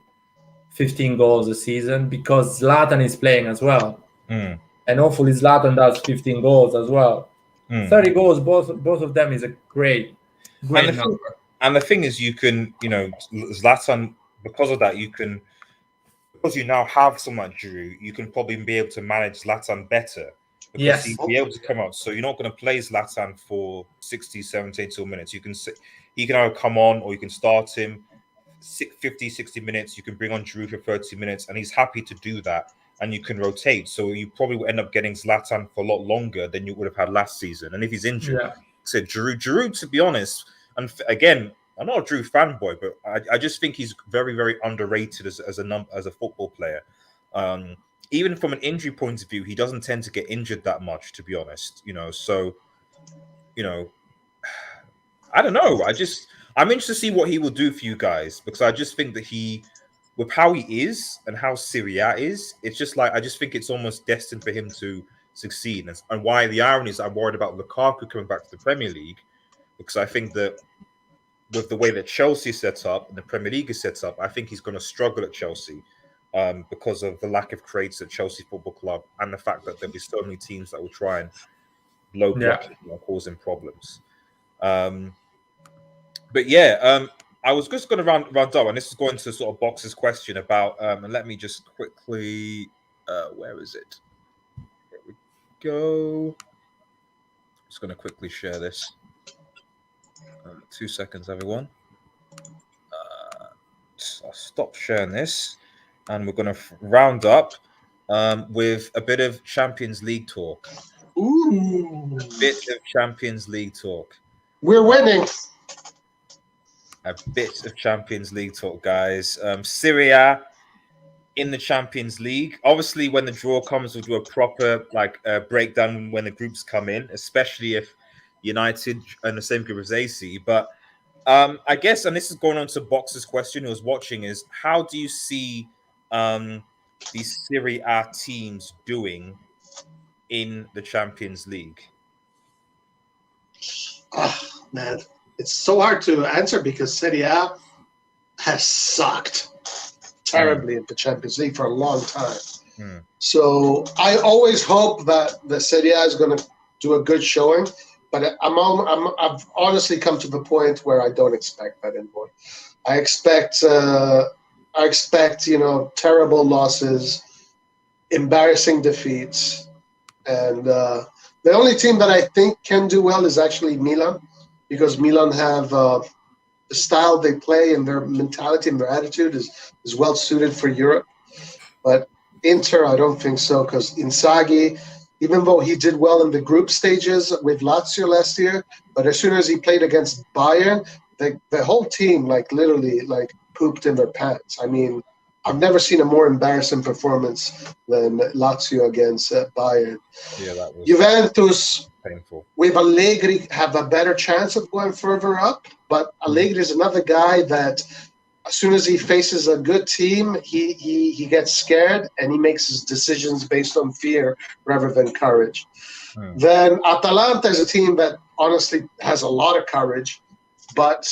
15 goals a season because Zlatan is playing as well, and hopefully Zlatan does 15 goals as well. 30 goals, both of them is a great number. And the thing is, you can, Zlatan, because of that, because you now have someone like Giroud, you can probably be able to manage Zlatan better because he'll be able to come out. So you're not going to play Zlatan for 60, 70, 80 minutes. He can either come on or you can start him 50, 60 minutes. You can bring on Giroud for 30 minutes, and he's happy to do that. And you can rotate. So you probably will end up getting Zlatan for a lot longer than you would have had last season. And if he's injured, so Giroud, to be honest, and again, I'm not a Giroud fanboy, but I just think he's very, very underrated as a football player. Even from an injury point of view, he doesn't tend to get injured that much, to be honest. So I don't know. I'm interested to see what he will do for you guys, because I just think that with how he is and how Serie A is, it's just like I just think it's almost destined for him to succeed. And why the irony is I'm worried about Lukaku coming back to the Premier League, because I think that with the way that Chelsea is set up and the Premier League is set up, I think he's going to struggle at Chelsea because of the lack of creators at Chelsea Football Club and the fact that there'll be so many teams that will try and low block him and cause him problems. But yeah, I was just going to round up, and this is going to sort of Box's question about, and let me just quickly, where is it? There we go. Just going to quickly share this. 2 seconds, everyone. I'll stop sharing this, and we're going to round up with a bit of Champions League talk. Ooh. A bit of Champions League talk. We're winning. A bit of Champions League talk, guys. Serie A in the Champions League. Obviously, when the draw comes, we'll do a proper breakdown when the groups come in, especially if United are in the same group as AC. But I guess, and this is going on to Box's question who was watching, is how do you see these Serie A teams doing in the Champions League? Oh, man. It's so hard to answer because Serie A has sucked terribly in the Champions League for a long time. So I always hope that the Serie A is going to do a good showing, but I've honestly come to the point where I don't expect that anymore. I expect terrible losses, embarrassing defeats, and the only team that I think can do well is actually Milan, because Milan have the style they play and their mentality and their attitude is well suited for Europe. But Inter, I don't think so, because Inzaghi, even though he did well in the group stages with Lazio last year, but as soon as he played against Bayern, the whole team literally pooped in their pants. I mean, I've never seen a more embarrassing performance than Lazio against Bayern. Yeah, that was Juventus painful. With Allegri have a better chance of going further up, but Allegri is another guy that as soon as he faces a good team, he gets scared and he makes his decisions based on fear rather than courage. Then Atalanta is a team that honestly has a lot of courage, but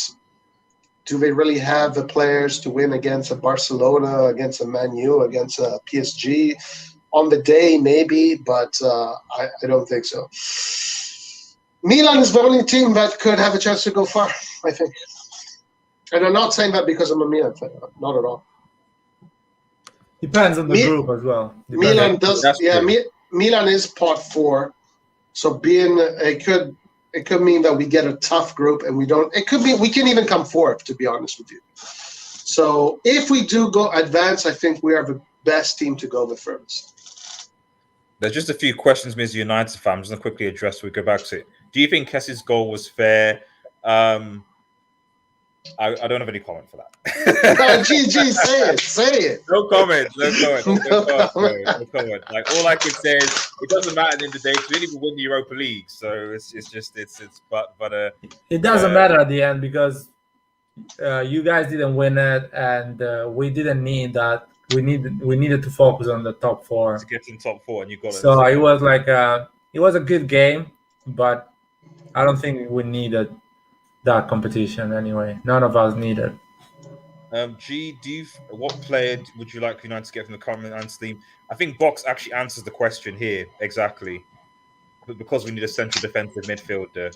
do they really have the players to win against a Barcelona, against a Man U, against a PSG? On the day, maybe, but I don't think so. Milan is the only team that could have a chance to go far, I think. And I'm not saying that because I'm a Milan fan. Not at all. Depends on the group as well. Milan is part 4, so it could mean that we get a tough group, and we don't. It could be we can even come 4th, to be honest with you. So if we do go advance, I think we are the best team to go the furthest. There's just a few questions, Ms. United fans. I'm just going to quickly address. We go back to it. Do you think Kessie's goal was fair? I don't have any comment for that. No, say it. No comment. No comment. Like, all I can say is it doesn't matter at the end of the day. We didn't even win the Europa League, so it's it doesn't matter at the end because you guys didn't win it, and we didn't need that. We needed to focus on the top 4 to get in top 4, and you got it. So it was it was a good game, but I don't think we needed that competition anyway. None of us needed. G, what player would you like United to get from the current Man's team? I think Box actually answers the question here exactly, but because we need a central defensive midfielder.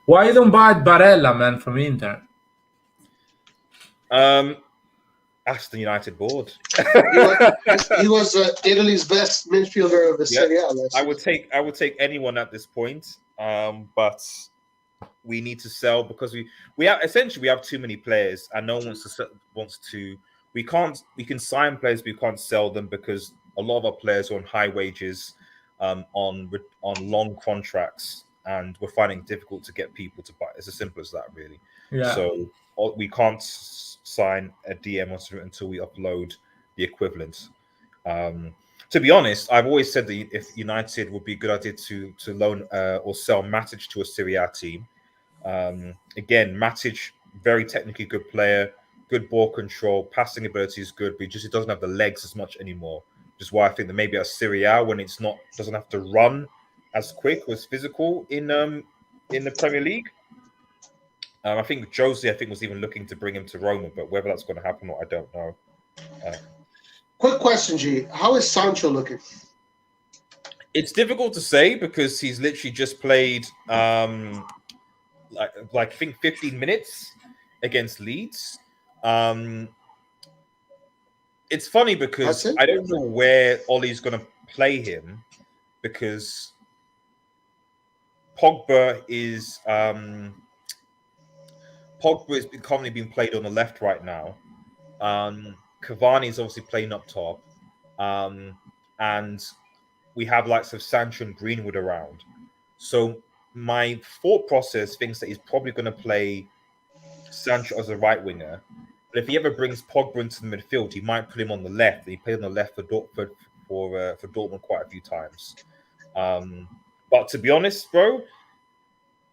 Why you don't buy Barella, man, from Inter? Ask the United board. He was Italy's best midfielder of the Serie A. I would take anyone at this point, but we need to sell because we have too many players and no one wants to. We can sign players, but we can't sell them because a lot of our players are on high wages, on long contracts, and we're finding it difficult to get people to buy. It's as simple as that, really. Yeah. So we can't sign a DM until we upload the equivalent. To be honest, I've always said that if United would be a good idea to loan or sell Matic to a Serie A team. Again, Matic, very technically good player, good ball control, passing ability is good, but he doesn't have the legs as much anymore. Which is why I think that maybe at Serie A, when it's doesn't have to run as quick or as physical in the Premier League. I think Jose was even looking to bring him to Roma, but whether that's going to happen or I don't know. Quick question, G. How is Sancho looking? It's difficult to say because he's literally just played like I think 15 minutes against Leeds. It's funny because I don't know where Ollie's going to play him because Pogba is currently being played on the left right now. Cavani is obviously playing up top, and we have likes of Sancho and Greenwood around. So my thought process thinks that he's probably going to play Sancho as a right winger. But if he ever brings Pogba into the midfield, he might put him on the left. He played on the left for Dortmund quite a few times. But to be honest, bro,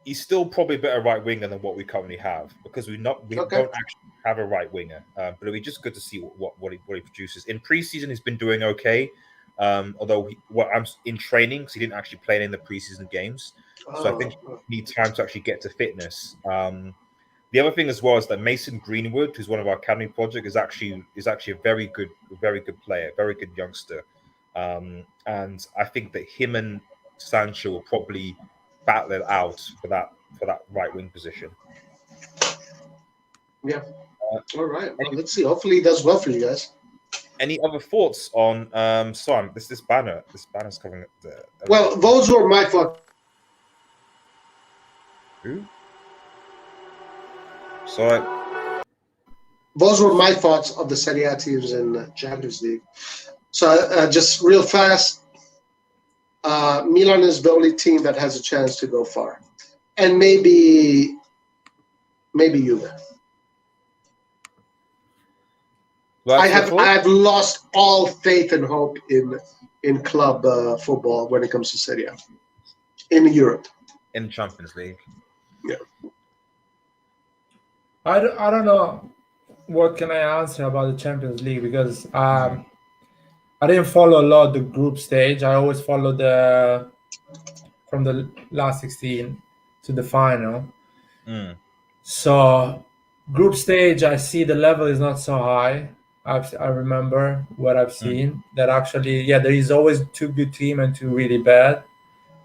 he's still probably a better right winger than what we currently have because we don't actually have a right winger. But it'll be just good to see what he produces. In preseason, he's been doing okay. Although I'm in training because he didn't actually play in the preseason games. So I think he needs time to actually get to fitness. The other thing as well is that Mason Greenwood, who's one of our academy project, is actually a very good player, very good youngster. And I think that him and Sancho will probably battle it out for that right wing position. Yeah. All right. Well, let's see. Hopefully, he does well for you guys. Any other thoughts on this banner? This banner's covering the. Well, those were my thoughts. Who? Sorry. Those were my thoughts of the Serie A teams in the Champions League. So just real fast, Milan is the only team that has a chance to go far, and maybe Juve. I have lost all faith and hope in club football when it comes to Serie A in Europe. In Champions League. Yeah. I don't know what can I answer about the Champions League because I didn't follow a lot the group stage. I always follow from the last 16 to the final. So group stage, I see the level is not so high. I remember what I've seen that actually, there is always two good teams and two really bad,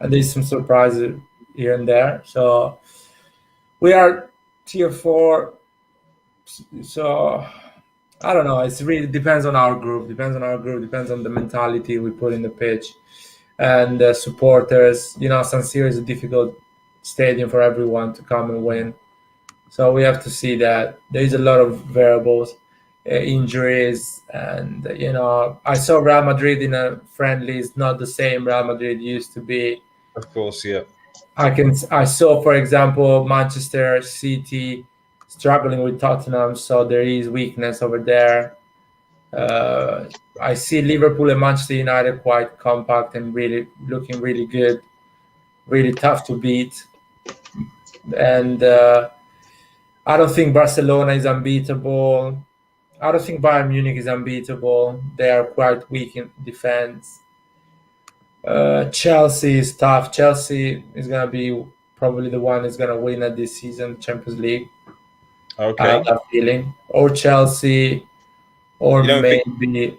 and there's some surprises here and there. So we are tier 4. So I don't know. It really depends on our group. Depends on the mentality we put in the pitch and the supporters. San Siro is a difficult stadium for everyone to come and win. So we have to see that there is a lot of variables. Injuries, and I saw Real Madrid in a friendly. It's not the same Real Madrid used to be. Of course, yeah. I saw, for example, Manchester City struggling with Tottenham, so there is weakness over there. I see Liverpool and Manchester United quite compact and really looking really good, really tough to beat. And I don't think Barcelona is unbeatable. I don't think Bayern Munich is unbeatable. They are quite weak in defense. Chelsea is tough. Chelsea is going to be probably the one is gonna win at this season Champions League. I Okay. have that feeling, or Chelsea, or You don't think maybe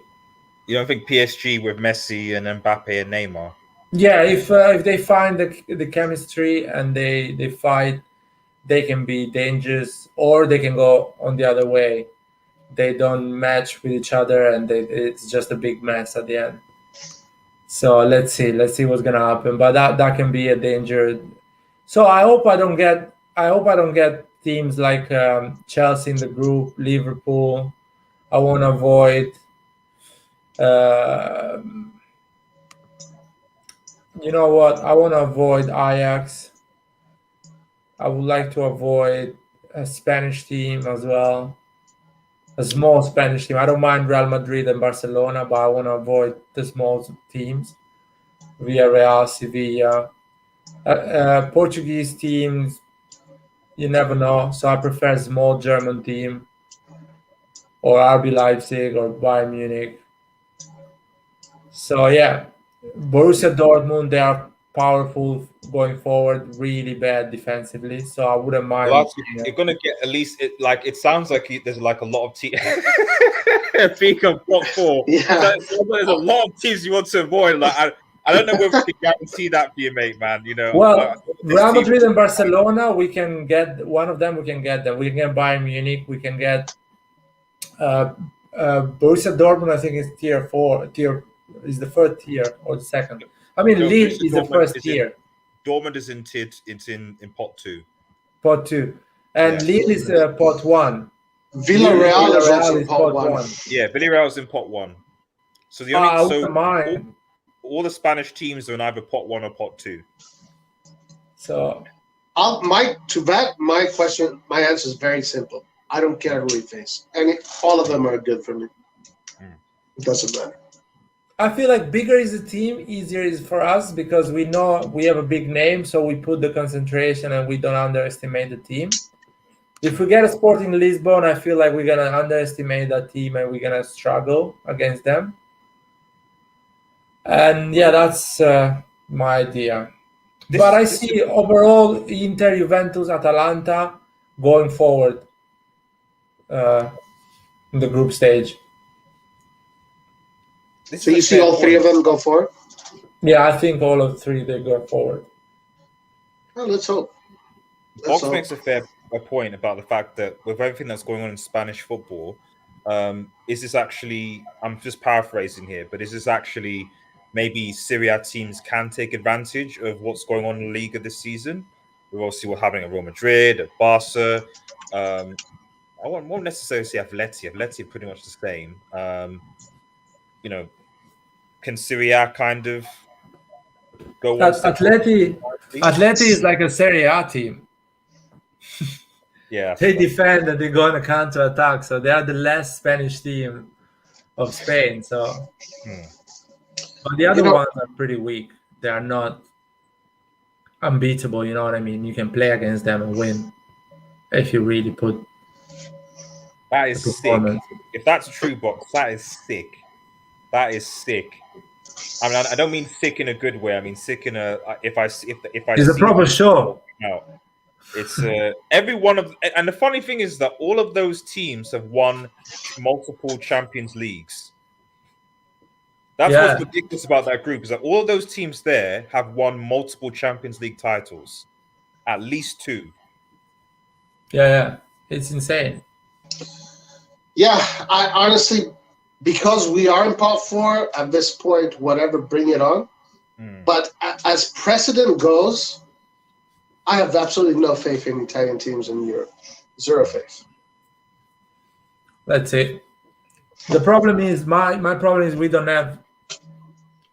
PSG with Messi and Mbappe and Neymar? yeah. If they find the chemistry and they fight, they can be dangerous, or they can go on the other way. They don't match with each other, and it's just a big mess at the end. So let's see what's gonna happen. But that can be a danger. So I hope I don't get teams like Chelsea in the group, Liverpool. I want to avoid. Uh, you know what? I want to avoid Ajax. I would like to avoid a Spanish team as well, a small Spanish team. I don't mind Real Madrid and Barcelona, but I want to avoid the small teams. Villarreal, Sevilla, Portuguese teams. You never know. So I prefer a small German team, or RB Leipzig or Bayern Munich. So yeah, Borussia Dortmund, they are powerful going forward, really bad defensively. So I wouldn't mind. Well, you're gonna get at least it sounds like there's like a lot of teams. Speak of top four. Yeah. There's a lot of teams you want to avoid. Like I don't know if we can guarantee that for you, mate, man. You know. Well, Real Madrid and Barcelona, we can get one of them. We can get them. We can get Bayern Munich. We can get Borussia Dortmund. I think is tier 4. Is the first tier or the second? I mean, Lille is the first tier. Dortmund is in pot 2. Pot 2, and Lille is pot 1. Villarreal is also in pot 1. Yeah, Villarreal is in pot 1. So the only all the Spanish teams are in either pot 1 or pot 2. So, my answer is very simple. I don't care who we face, and all of them are good for me. It doesn't matter. I feel like bigger is the team, easier is for us because we know we have a big name, so we put the concentration and we don't underestimate the team. If we get a Sporting Lisbon, I feel like we're gonna underestimate that team and we're gonna struggle against them. And yeah, that's my idea. But I see overall Inter, Juventus, Atalanta going forward in the group stage. So you see all three of them go forward? Yeah, I think all of three, they go forward. Well, let's hope. Box makes a fair point about the fact that with everything that's going on in Spanish football, is this actually, I'm just paraphrasing here, but is this actually maybe Serie A teams can take advantage of what's going on in La Liga this season? We've obviously what's happening at Real Madrid, at Barca. I won't necessarily say Atleti. Atleti are pretty much the same. You know, can Serie A kind of go one step Atleti is like a Serie A team. Yeah, they defend and they go on a counter attack, so they are the less Spanish team of Spain. So, but the other ones are pretty weak. They are not unbeatable. You know what I mean? You can play against them and win if you really put. That is sick. If that's true, Box, that is sick. That is sick. I mean, I don't mean sick in a good way. I mean sick in a if I. It's a proper show. No, it's every one of, and the funny thing is that all of those teams have won multiple Champions Leagues. That's what's ridiculous about that group, is that all of those teams there have won multiple Champions League titles, at least 2. Yeah, it's insane. Yeah, I honestly, because we are in pot 4 at this point, whatever, bring it on. But as precedent goes, I have absolutely no faith in Italian teams in Europe. Zero faith. That's it. The problem is, my problem is we don't have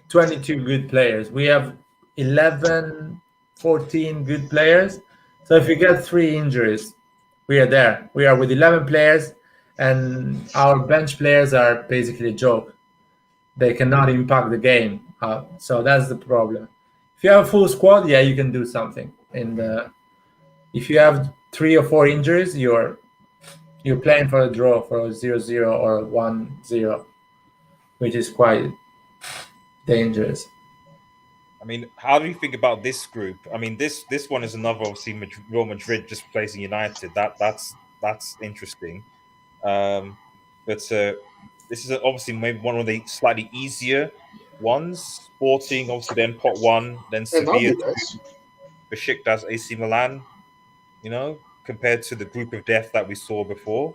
22 good players. We have 11, 14 good players. So if you get 3 injuries, we are there. We are with 11 players, and our bench players are basically a joke. They cannot impact the game. So that's the problem. If you have a full squad, yeah, you can do something. And if you have 3 or 4 injuries, you're playing for a draw, for a 0-0 or a 1-0, which is quite dangerous. I mean, how do you think about this group? I mean, this one is another, obviously, Real Madrid just placing United. That's interesting. But this is obviously maybe one of the slightly easier ones. Sporting, obviously, then pot one, then Yeah, that'll Sevilla, be nice. Besiktas, AC Milan. You know, compared to the group of death that we saw before.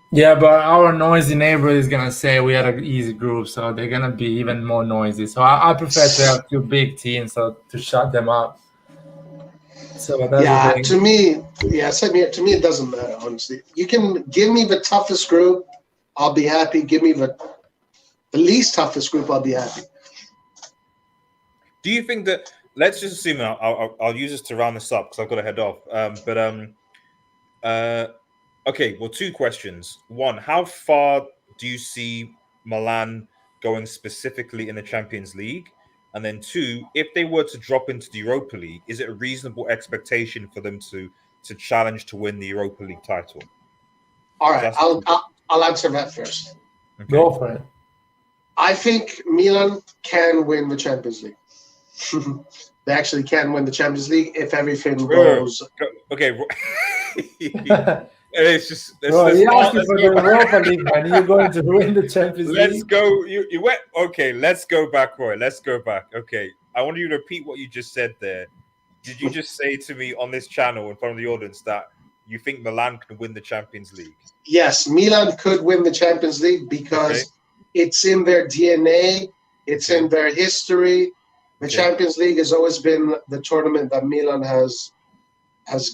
Yeah, but our noisy neighbor is gonna say we had an easy group, so they're gonna be even more noisy. So I prefer to have two big teams, so to shut them up. So that's Yeah, the thing. to me, same here. To me, it doesn't matter, honestly. You can give me the toughest group, I'll be happy. Give me the least toughest group, I'll be happy. Do you think that? Let's just assume I'll use this to round this up because I've got to head off. Okay. Well, two questions. One, how far do you see Milan going specifically in the Champions League? And then two, if they were to drop into the Europa League, is it a reasonable expectation for them to challenge to win the Europa League title? All right, I'll answer that first. Okay. Go for it. I think Milan can win the Champions League. They actually can win the Champions League if everything goes. Okay. It's just. Bro, you asking for the Europa League, man. You're going to win the Champions League. Let's go. You went. Okay, let's go back, Roy. Let's go back. Okay, I want you to repeat what you just said there. Did you just say to me on this channel in front of the audience that you think Milan can win the Champions League? Yes, Milan could win the Champions League because it's in their DNA. It's in their history. The Champions League has always been the tournament that Milan has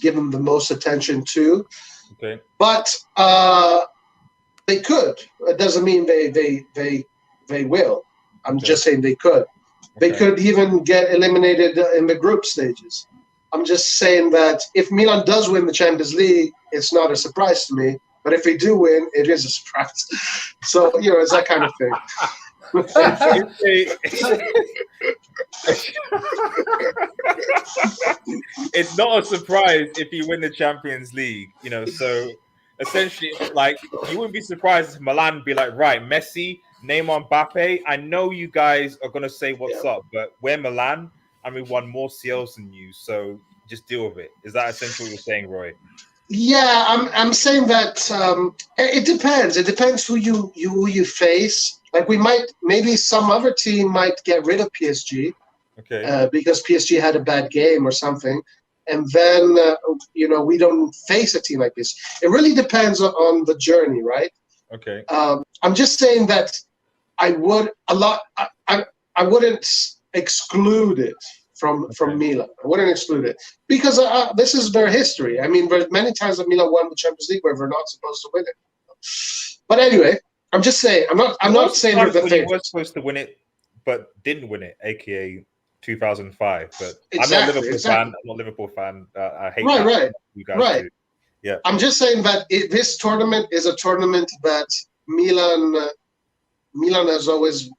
given the most attention to. Okay. But they could. It doesn't mean they will. I'm just saying they could. They could even get eliminated in the group stages. I'm just saying that if Milan does win the Champions League, it's not a surprise to me. But if they do win, it is a surprise. So, it's that kind of thing. It's not a surprise if you win the Champions League, so essentially, like, you wouldn't be surprised if Milan be like, right, Messi, Neymar, Mbappe, I know you guys are going to say what's up, but we're Milan and we won more CLs than you, so just deal with it. Is that essentially what you're saying, Roy? Yeah, I'm saying that it depends. It depends who you face. Like maybe some other team might get rid of PSG, because PSG had a bad game or something, and then we don't face a team like this. It really depends on the journey, right? Okay. I'm just saying that I wouldn't exclude it from Milan. I wouldn't exclude it because this is their history. I mean, there's many times that Milan won the Champions League where they're not supposed to win it. But anyway, I'm just saying. I'm not saying they're the favorites. You were supposed to win it, but didn't win it, aka 2005. But I'm not a Liverpool fan. I hate that. Right. You guys do. Yeah. I'm just saying that this tournament is a tournament that Milan has always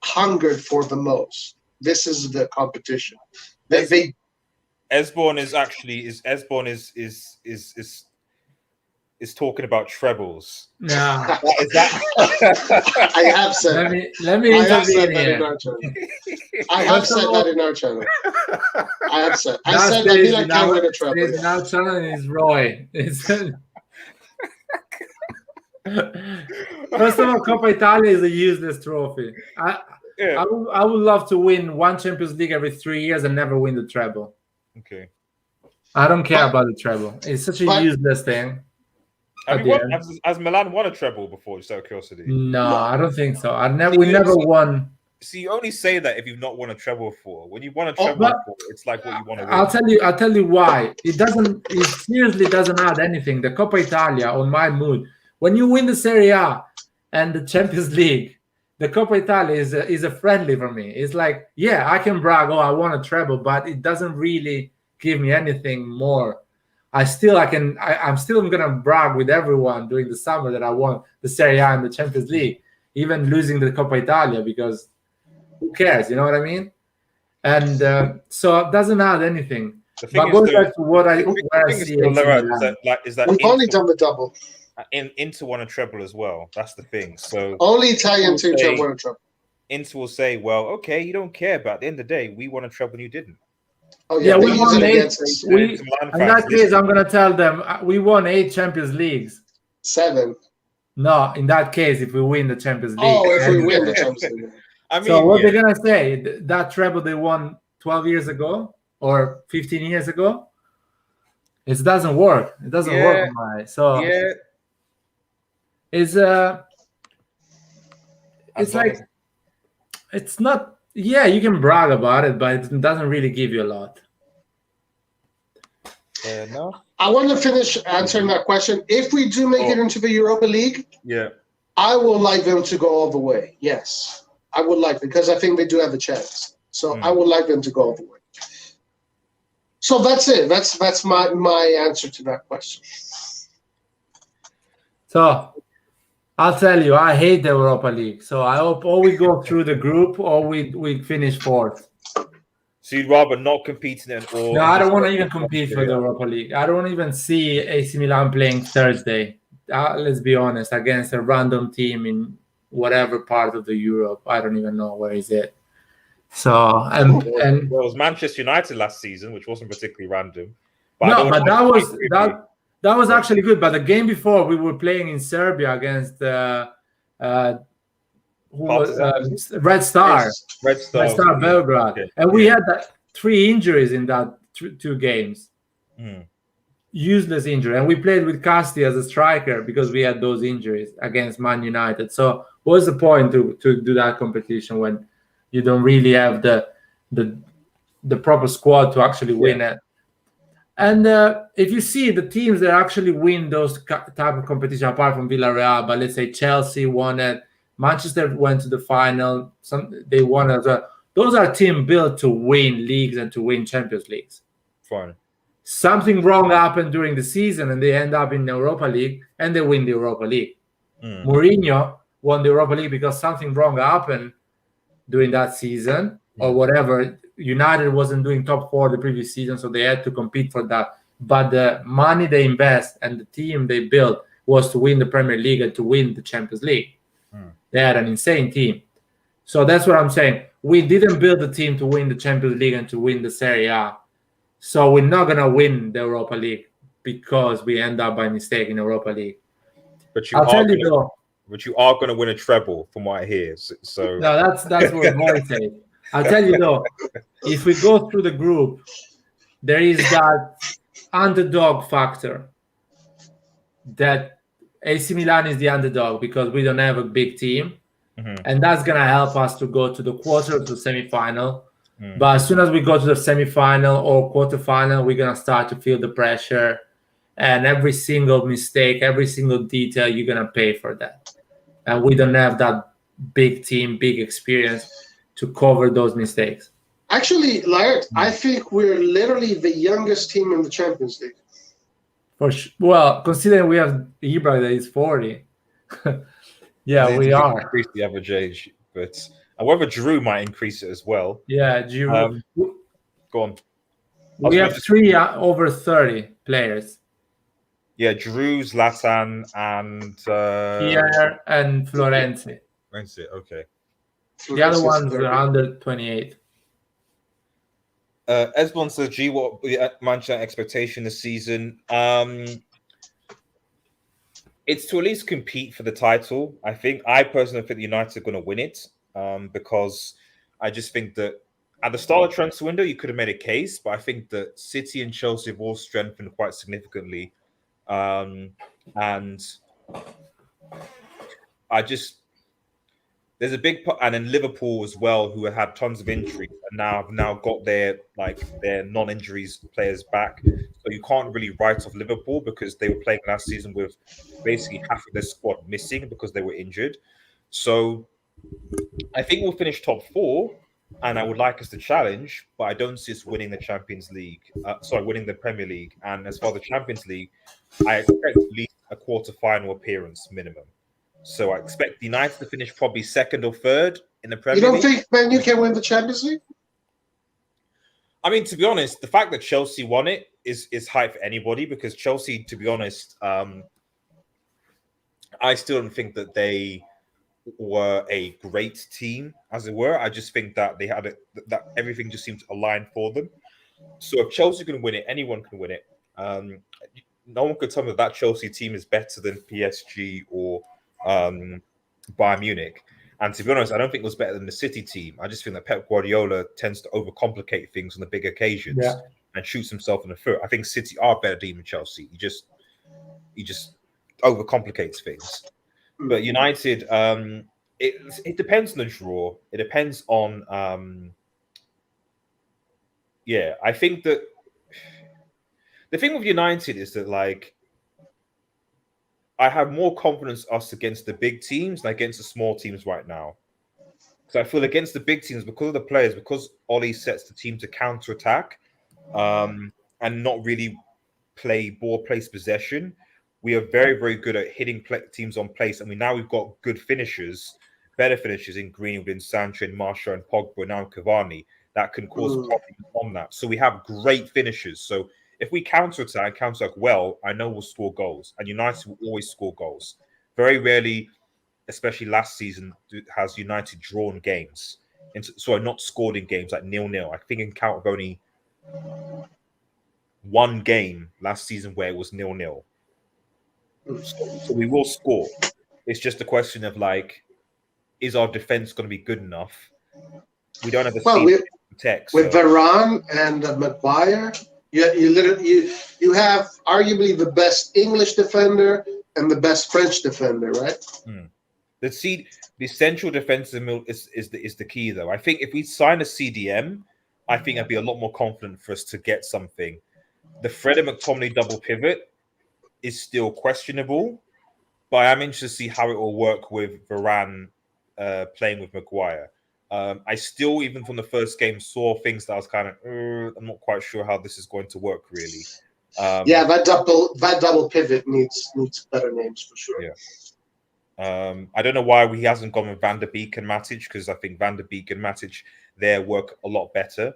hungered for the most. This is the competition. Esborn is talking about trebles. Yeah. Is that? I have said. Let me intervene here. I have said that in our channel. I have said. I said that Milan can win a treble. In our channel is Roy. First of all, Coppa Italia is a useless trophy. I would love to win one Champions League every 3 years and never win the treble. Okay. I don't care about the treble. It's such a useless thing. Has Milan won a treble before, just out of curiosity? No, I don't think so. We never won. So you only say that if you've not won a treble before. When you won a treble before, it's like what you want to win. I'll tell you why. It seriously doesn't add anything. The Coppa Italia, on my mood, when you win the Serie A and the Champions League, the Coppa Italia is a friendly for me. It's like, I can brag, I won a treble, but it doesn't really give me anything more. I'm still gonna brag with everyone during the summer that I won the Serie A and the Champions League, even losing the Coppa Italia, because who cares? You know what I mean? And so it doesn't add anything. But going back to what I see, is that we've only done the double. Inter won a treble as well. That's the thing. So only Italian teams have won a treble. Inter will say, "Well, okay, you don't care, but at the end of the day, we won a treble and you didn't." Oh Yeah, they we use won it 8. against us. We, To Milan in fans, that case, I'm gonna tell them we won 8 Champions Leagues. 7. No, in that case, if we win the Champions League. Oh, if we And- win the Champions League. I mean, so what yeah. they're gonna say? That treble they won 12 years ago or 15 years ago, it doesn't work. It doesn't work on my. So Yeah, it's As it's long like it's not. Yeah, you can brag about it, but it doesn't really give you a lot. no, I want to finish answering that question. If we do make it into the Europa League, yeah. I would like them to go all the way. Yes, I would like, because I think they do have a chance. So I would like them to go all the way. So that's it. That's my answer to that question. So I'll tell you, I hate the Europa League. So I hope or we go through the group or we finish 4th. So you'd rather not compete in it, or No, I don't want to even compete for the Europa League. I don't even see AC Milan playing Thursday. Let's be honest, against a random team in whatever part of the Europe. I don't even know where is it. So and Well, it was Manchester United last season, which wasn't particularly random. no, but that was actually good. But the game before, we were playing in Serbia against Red Star Belgrade, Okay. and we had 3 injuries in that 2 games. Useless injury, and we played with Casti as a striker because we had those injuries against Man United. So what's the point to do that competition when you don't really have the proper squad to actually win it? And if you see the teams that actually win those type of competition, apart from Villarreal, but let's say Chelsea won it, Manchester went to the final, they won as well. Those are teams built to win leagues and to win Champions Leagues. Fine. Something wrong happened during the season and they end up in the Europa League and they win the Europa League. Mourinho won the Europa League because something wrong happened during that season or whatever. United wasn't doing top 4 the previous season, so they had to compete for that. But the money they invest and the team they built was to win the Premier League and to win the Champions League. They had an insane team. So that's what I'm saying. We didn't build the team to win the Champions League and to win the Serie A. So we're not going to win the Europa League because we end up by mistake in Europa League. But I'll tell you though. But you are going to win a treble, from what I hear. So no, that's what Mori said. I'll tell you though, if we go through the group, there is that underdog factor. That AC Milan is the underdog because we don't have a big team, and that's gonna help us to go to the quarter to semi-final. But as soon as we go to the semi-final or quarter-final, we're gonna start to feel the pressure, and every single mistake, every single detail, you're gonna pay for that. And we don't have that big team, big experience to cover those mistakes. Actually, Laird, I think we're literally the youngest team in the Champions League. Well, considering we have Ibra that is 40. Yeah, we are. Increase the average age, but however, Giroud might increase it as well. Yeah, Giroud. Go on. We have 3 over 30 players. Yeah, Giroud, Zlatan, and Pierre and Florenzi. Okay. The other ones are under 28. Esbon says, "G, what Manchester expectation this season? It's to at least compete for the title. I personally think United are going to win it because I just think that at the start of transfer window you could have made a case, but I think that City and Chelsea have all strengthened quite significantly, and there's a big and in Liverpool as well, who had tons of injuries and have now got their non-injuries players back. So you can't really write off Liverpool because they were playing last season with basically half of their squad missing because they were injured. So I think we'll finish top 4, and I would like us to challenge, but I don't see us winning the Champions League. Winning the Premier League. And as far as the Champions League, I expect at least a quarter-final appearance minimum. So I expect United to finish probably 2nd or 3rd in the Premier League. You don't think Man U can win the Champions League? I mean, to be honest, the fact that Chelsea won it is hype for anybody because Chelsea, to be honest, I still don't think that they were a great team, as it were. I just think that they had that everything just seemed to align for them. So if Chelsea can win it, anyone can win it. No one could tell me that Chelsea team is better than PSG or Bayern Munich. And to be honest, I don't think it was better than the City team. I just think that Pep Guardiola tends to overcomplicate things on the big occasions and shoots himself in the foot. I think City are a better team than Chelsea. He just overcomplicates things. But United, it depends on the draw. It depends on I think that the thing with United is that, like, I have more confidence us against the big teams than against the small teams right now. So I feel against the big teams, because of the players, because Ollie sets the team to counter-attack and not really play ball place possession, we are very, very good at hitting teams on place. I mean, now we've got good finishers, better finishers in Greenwood, in Sancho, and Martial, and Pogba, now Cavani, that can cause problems on that. So we have great finishers. So if we counter-attack well, I know we'll score goals. And United will always score goals. Very rarely, especially last season, has United drawn games. Not scored in games, like 0-0. I think I can count of only one game last season where it was 0-0. So we will score. It's just a question of, like, is our defense going to be good enough? We don't have the text with Varane and Maguire. You have arguably the best English defender and the best French defender, right? The central defensive middle is the key, though. I think if we sign a CDM, I think I'd be a lot more confident for us to get something. The Fred and McTominay double pivot is still questionable, but I'm interested to see how it will work with Varane playing with Maguire. I still, even from the first game, saw things that I was kind of, I'm not quite sure how this is going to work, really. That double pivot needs better names for sure. Yeah. I don't know why he hasn't gone with Van der Beek and Matic, because I think Van der Beek and Matic there work a lot better.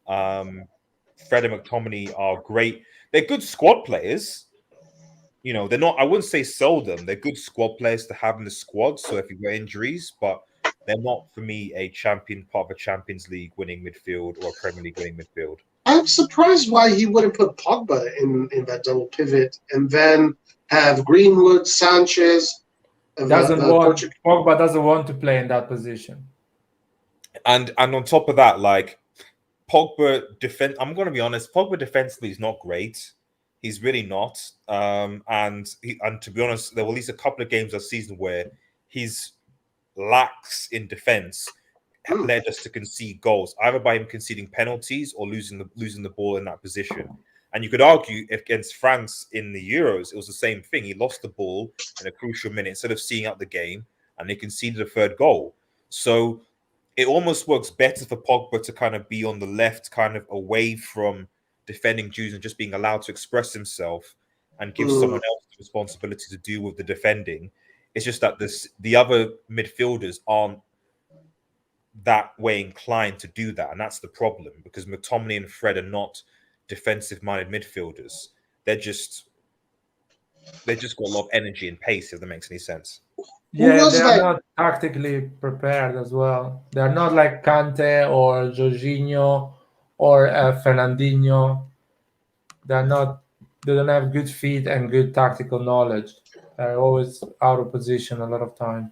Fred and McTominay are great. They're good squad players. You know, they're not, I wouldn't say sell them. They're good squad players to have in the squad. So if you get injuries, but they're not, for me, part of a Champions League winning midfield or a Premier League winning midfield. I'm surprised why he wouldn't put Pogba in that double pivot and then have Greenwood, Sanchez. Pogba doesn't want to play in that position. And on top of that, like, Pogba I'm going to be honest, Pogba defensively is not great. He's really not. And to be honest, there were at least a couple of games this season where his lacks in defense led us to concede goals, either by him conceding penalties or losing the ball in that position. And you could argue against France in the Euros, it was the same thing. He lost the ball in a crucial minute instead of seeing out the game, and they conceded a third goal. So it almost works better for Pogba to kind of be on the left, kind of away from defending duties and just being allowed to express himself and give someone else the responsibility to deal with the defending. It's just that the other midfielders aren't that way inclined to do that, and that's the problem, because McTominay and Fred are not defensive-minded midfielders. They're just got a lot of energy and pace, if that makes any sense. Yeah, they are not tactically prepared as well. They are not like Kante or Jorginho or Fernandinho. They don't have good feet and good tactical knowledge. They're always out of position a lot of time.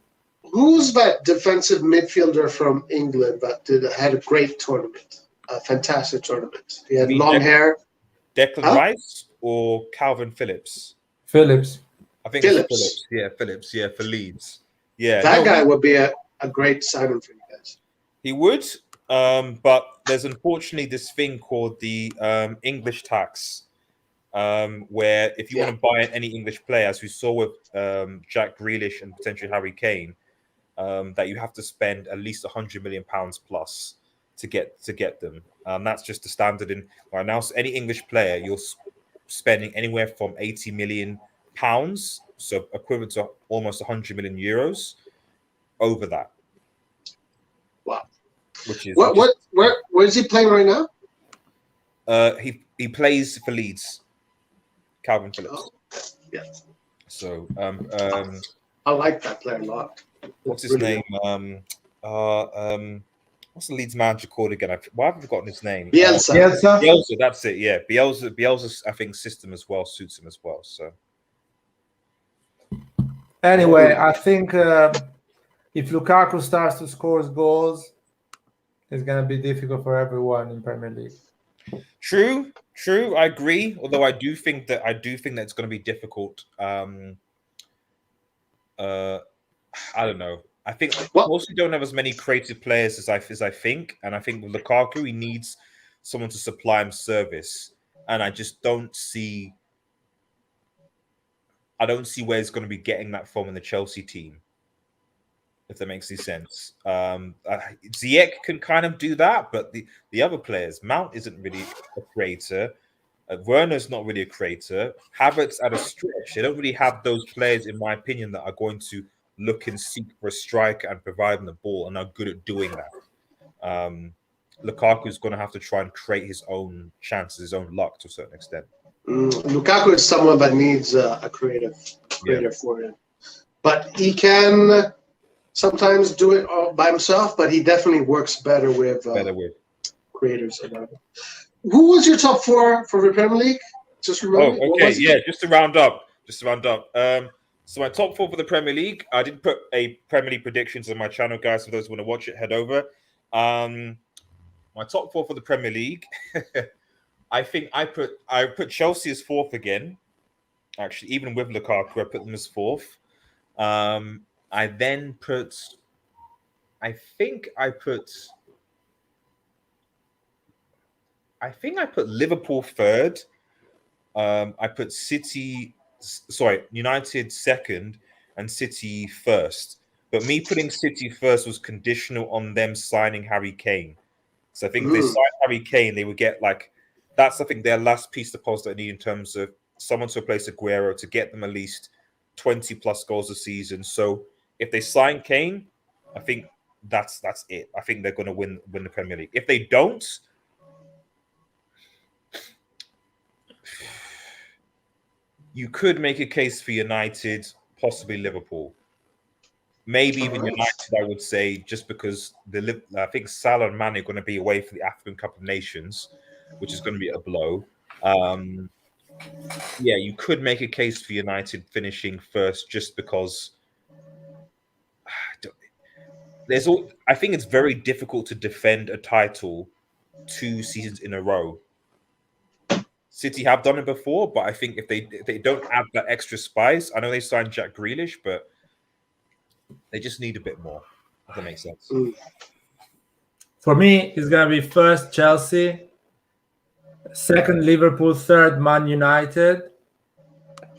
Who's that defensive midfielder from England that had a great tournament? A fantastic tournament. He had long hair. Declan Rice or Calvin Phillips? Phillips. I think Phillips. Yeah, Phillips. Yeah, for Leeds. Yeah, that guy would be a great signing for you guys. He would, but there's unfortunately this thing called the English tax, where if you want to buy any English player, as we saw with Jack Grealish and potentially Harry Kane, that you have to spend at least £100 million plus to get them. That's just the standard in right now. So any English player, you're spending anywhere from £80 million, so equivalent to almost 100 million euros over that. Wow. Where is he playing right now? He plays for Leeds. Calvin Phillips. Yeah. So I like that player a lot. What's his name? What's the Leeds manager called again? Why have I forgotten his name? Bielsa. Bielsa, that's it. Yeah, Bielsa's I think system as well suits him as well. So anyway, I think if Lukaku starts to score goals, it's gonna be difficult for everyone in Premier League. True. I agree. Although I do think that it's going to be difficult. I don't know. I think also don't have as many creative players as I think, and I think with Lukaku, he needs someone to supply him service, and I just don't see. I don't see where he's going to be getting that from in the Chelsea team, if that makes any sense. Ziyech can kind of do that, but the other players, Mount isn't really a creator. Werner's not really a creator. Havertz at a stretch. They don't really have those players, in my opinion, that are going to look and seek for a striker and provide them the ball and are good at doing that. Lukaku's going to have to try and create his own chances, his own luck to a certain extent. Lukaku is someone that needs a creative for him. But he can sometimes do it all by himself, but he definitely works better with creators. Who was your top four for the Premier League? Just remember. Oh, okay, yeah. Just to round up. So my top four for the Premier League. I didn't put a Premier League predictions on my channel, guys. For those who want to watch it, head over. My top four for the Premier League. I think I put Chelsea as fourth again. Actually, even with Lukaku, I put them as fourth. I then put. I think I put Liverpool third. I put United second and City first. But me putting City first was conditional on them signing Harry Kane. So I think if they signed Harry Kane, they would get that's I think their last piece of puzzle they need in terms of someone to replace Aguero to get them at least 20 plus goals a season. So if they sign Kane, I think that's it. I think they're going to win the Premier League. If they don't, you could make a case for United, possibly Liverpool. Maybe even United, I would say, just because I think Salah and Mane are going to be away for the African Cup of Nations, which is going to be a blow. Yeah, you could make a case for United finishing first just because I think it's very difficult to defend a title 2 seasons in a row. City have done it before, but I think if they don't add that extra spice, I know they signed Jack Grealish, but they just need a bit more. If that makes sense. For me, it's gonna be first Chelsea, second Liverpool, third Man United,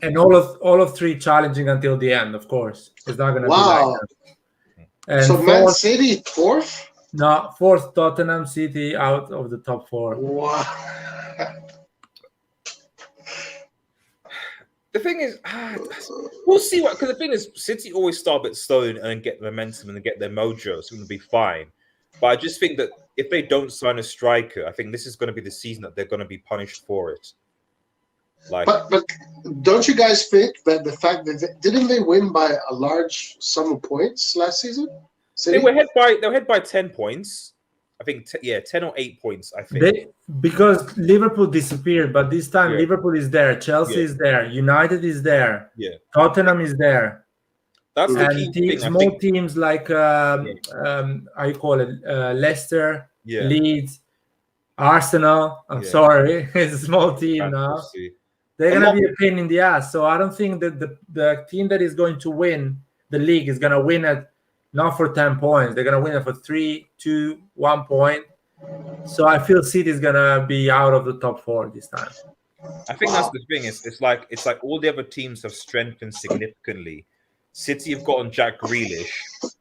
and all of three challenging until the end. Of course, it's not gonna be like that. And so Man City fourth? No, fourth Tottenham, City out of the top four. Wow. The thing is, we'll see because the thing is, City always start a bit slow and get momentum and get their mojo, so it's going to be fine. But I just think that if they don't sign a striker, I think this is going to be the season that they're going to be punished for it. But don't you guys think that the fact that didn't they win by a large sum of points last season? City? They were ahead by 10 points. I think 10 or 8 points. I think because Liverpool disappeared, but this time Liverpool is there, Chelsea is there, United is there, Tottenham is there. That's the key thing. Small teams like how you call it, Leicester, Leeds, Arsenal. I'm sorry, it's a small team now. They're gonna be a pain in the ass. So I don't think that the team that is going to win the league is gonna win it. Not for 10 points. They're going to win it for 3, 2, 1 point. So I feel City is going to be out of the top 4 this time. I think that's the thing. It's like all the other teams have strengthened significantly. City have gotten Jack Grealish,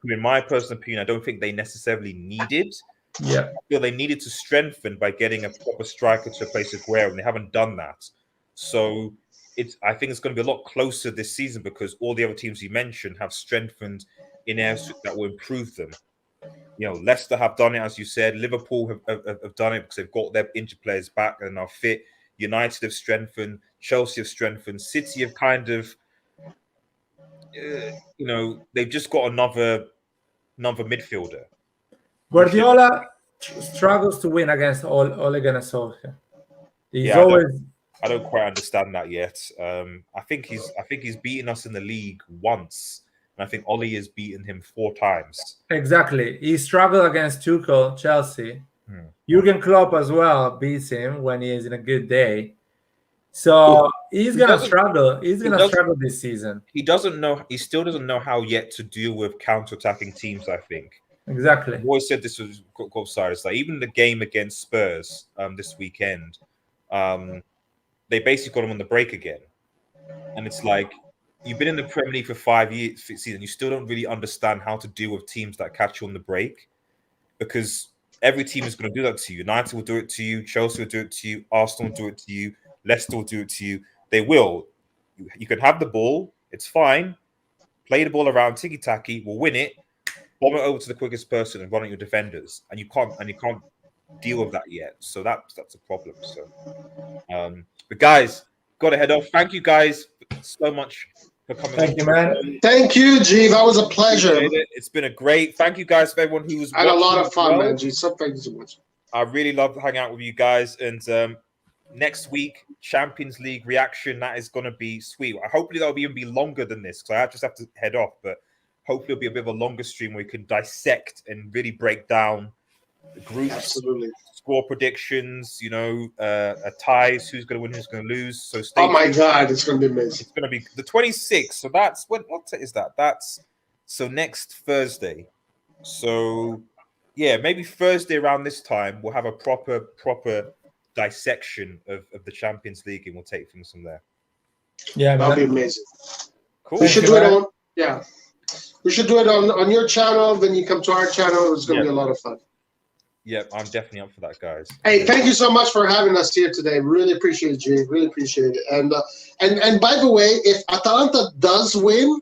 who in my personal opinion, I don't think they necessarily needed. Yeah. I feel they needed to strengthen by getting a proper striker to replace Aguero, and they haven't done that. So I think it's going to be a lot closer this season because all the other teams you mentioned have strengthened in areas that will improve them. You know, Leicester have done it, as you said. Liverpool have done it because they've got their injured players back and are fit. United have strengthened. Chelsea have strengthened. City have kind of you know, they've just got another midfielder. Guardiola struggles to win against Ole Gunnar Solskjaer. He's Yeah, always. I don't quite understand that yet. I think he's beaten us in the league once, and I think Ollie has beaten him 4 times. Exactly. He struggled against Tuchel, Chelsea. Jurgen Klopp as well beats him when he is in a good day. So he's gonna struggle. He's gonna struggle this season. He doesn't know. He still doesn't know how yet to deal with counter-attacking teams. I think. Exactly. I've always said this was side. It's like even the game against Spurs this weekend, they basically got him on the break again, and it's like you've been in the Premier League for 5 years, season. You still don't really understand how to deal with teams that catch you on the break, because every team is going to do that to you. United will do it to you. Chelsea will do it to you. Arsenal will do it to you. Leicester will do it to you. They will. You can have the ball. It's fine. Play the ball around, ticky-tacky. We'll win it. Bomb it over to the quickest person and run at your defenders. And you can't deal with that yet. So that's a problem. So, but guys, got to head off. Thank you guys so much for coming. Thank you, man. Thank you, G. That was a pleasure. It's been a great. Thank you guys for everyone who was. I had a lot of fun, man. G. So thank you so much. I really love hanging out with you guys. And next week, Champions League reaction. That is going to be sweet. Hopefully, that'll even be longer than this, because I just have to head off. But hopefully, it'll be a bit of a longer stream where we can dissect and really break down the groups, absolutely, score predictions, you know, ties, who's going to win, who's going to lose. So stay tuned. My God, it's going to be amazing. It's going to be the 26th. So that's what is that? That's so next Thursday. So yeah, maybe Thursday around this time we'll have a proper dissection of the Champions League, and we'll take things from there. Yeah, that'll be amazing. Cool. We should do it on. Yeah, we should do it on your channel. Then you come to our channel. It's going to be a lot of fun. Yeah, I'm definitely up for that, guys. Hey, thank you so much for having us here today. Really appreciate it, G. Really appreciate it. And by the way, if Atalanta does win,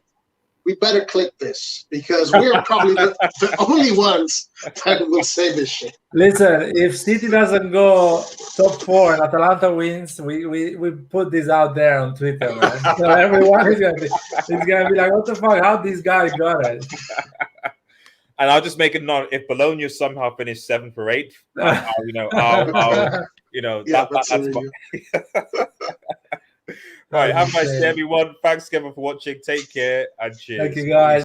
we better clip this, because we're probably the only ones that will say this shit. Listen, if City doesn't go top 4 and Atalanta wins, we put this out there on Twitter, man. So everyone is gonna be like, "What the fuck? How this guy got it?" And I'll just make a note: if Bologna somehow finish 7th or 8th, I'll that's right. Have a nice day, everyone. Thanks, Kevin, for watching. Take care and cheers. Thank you, guys.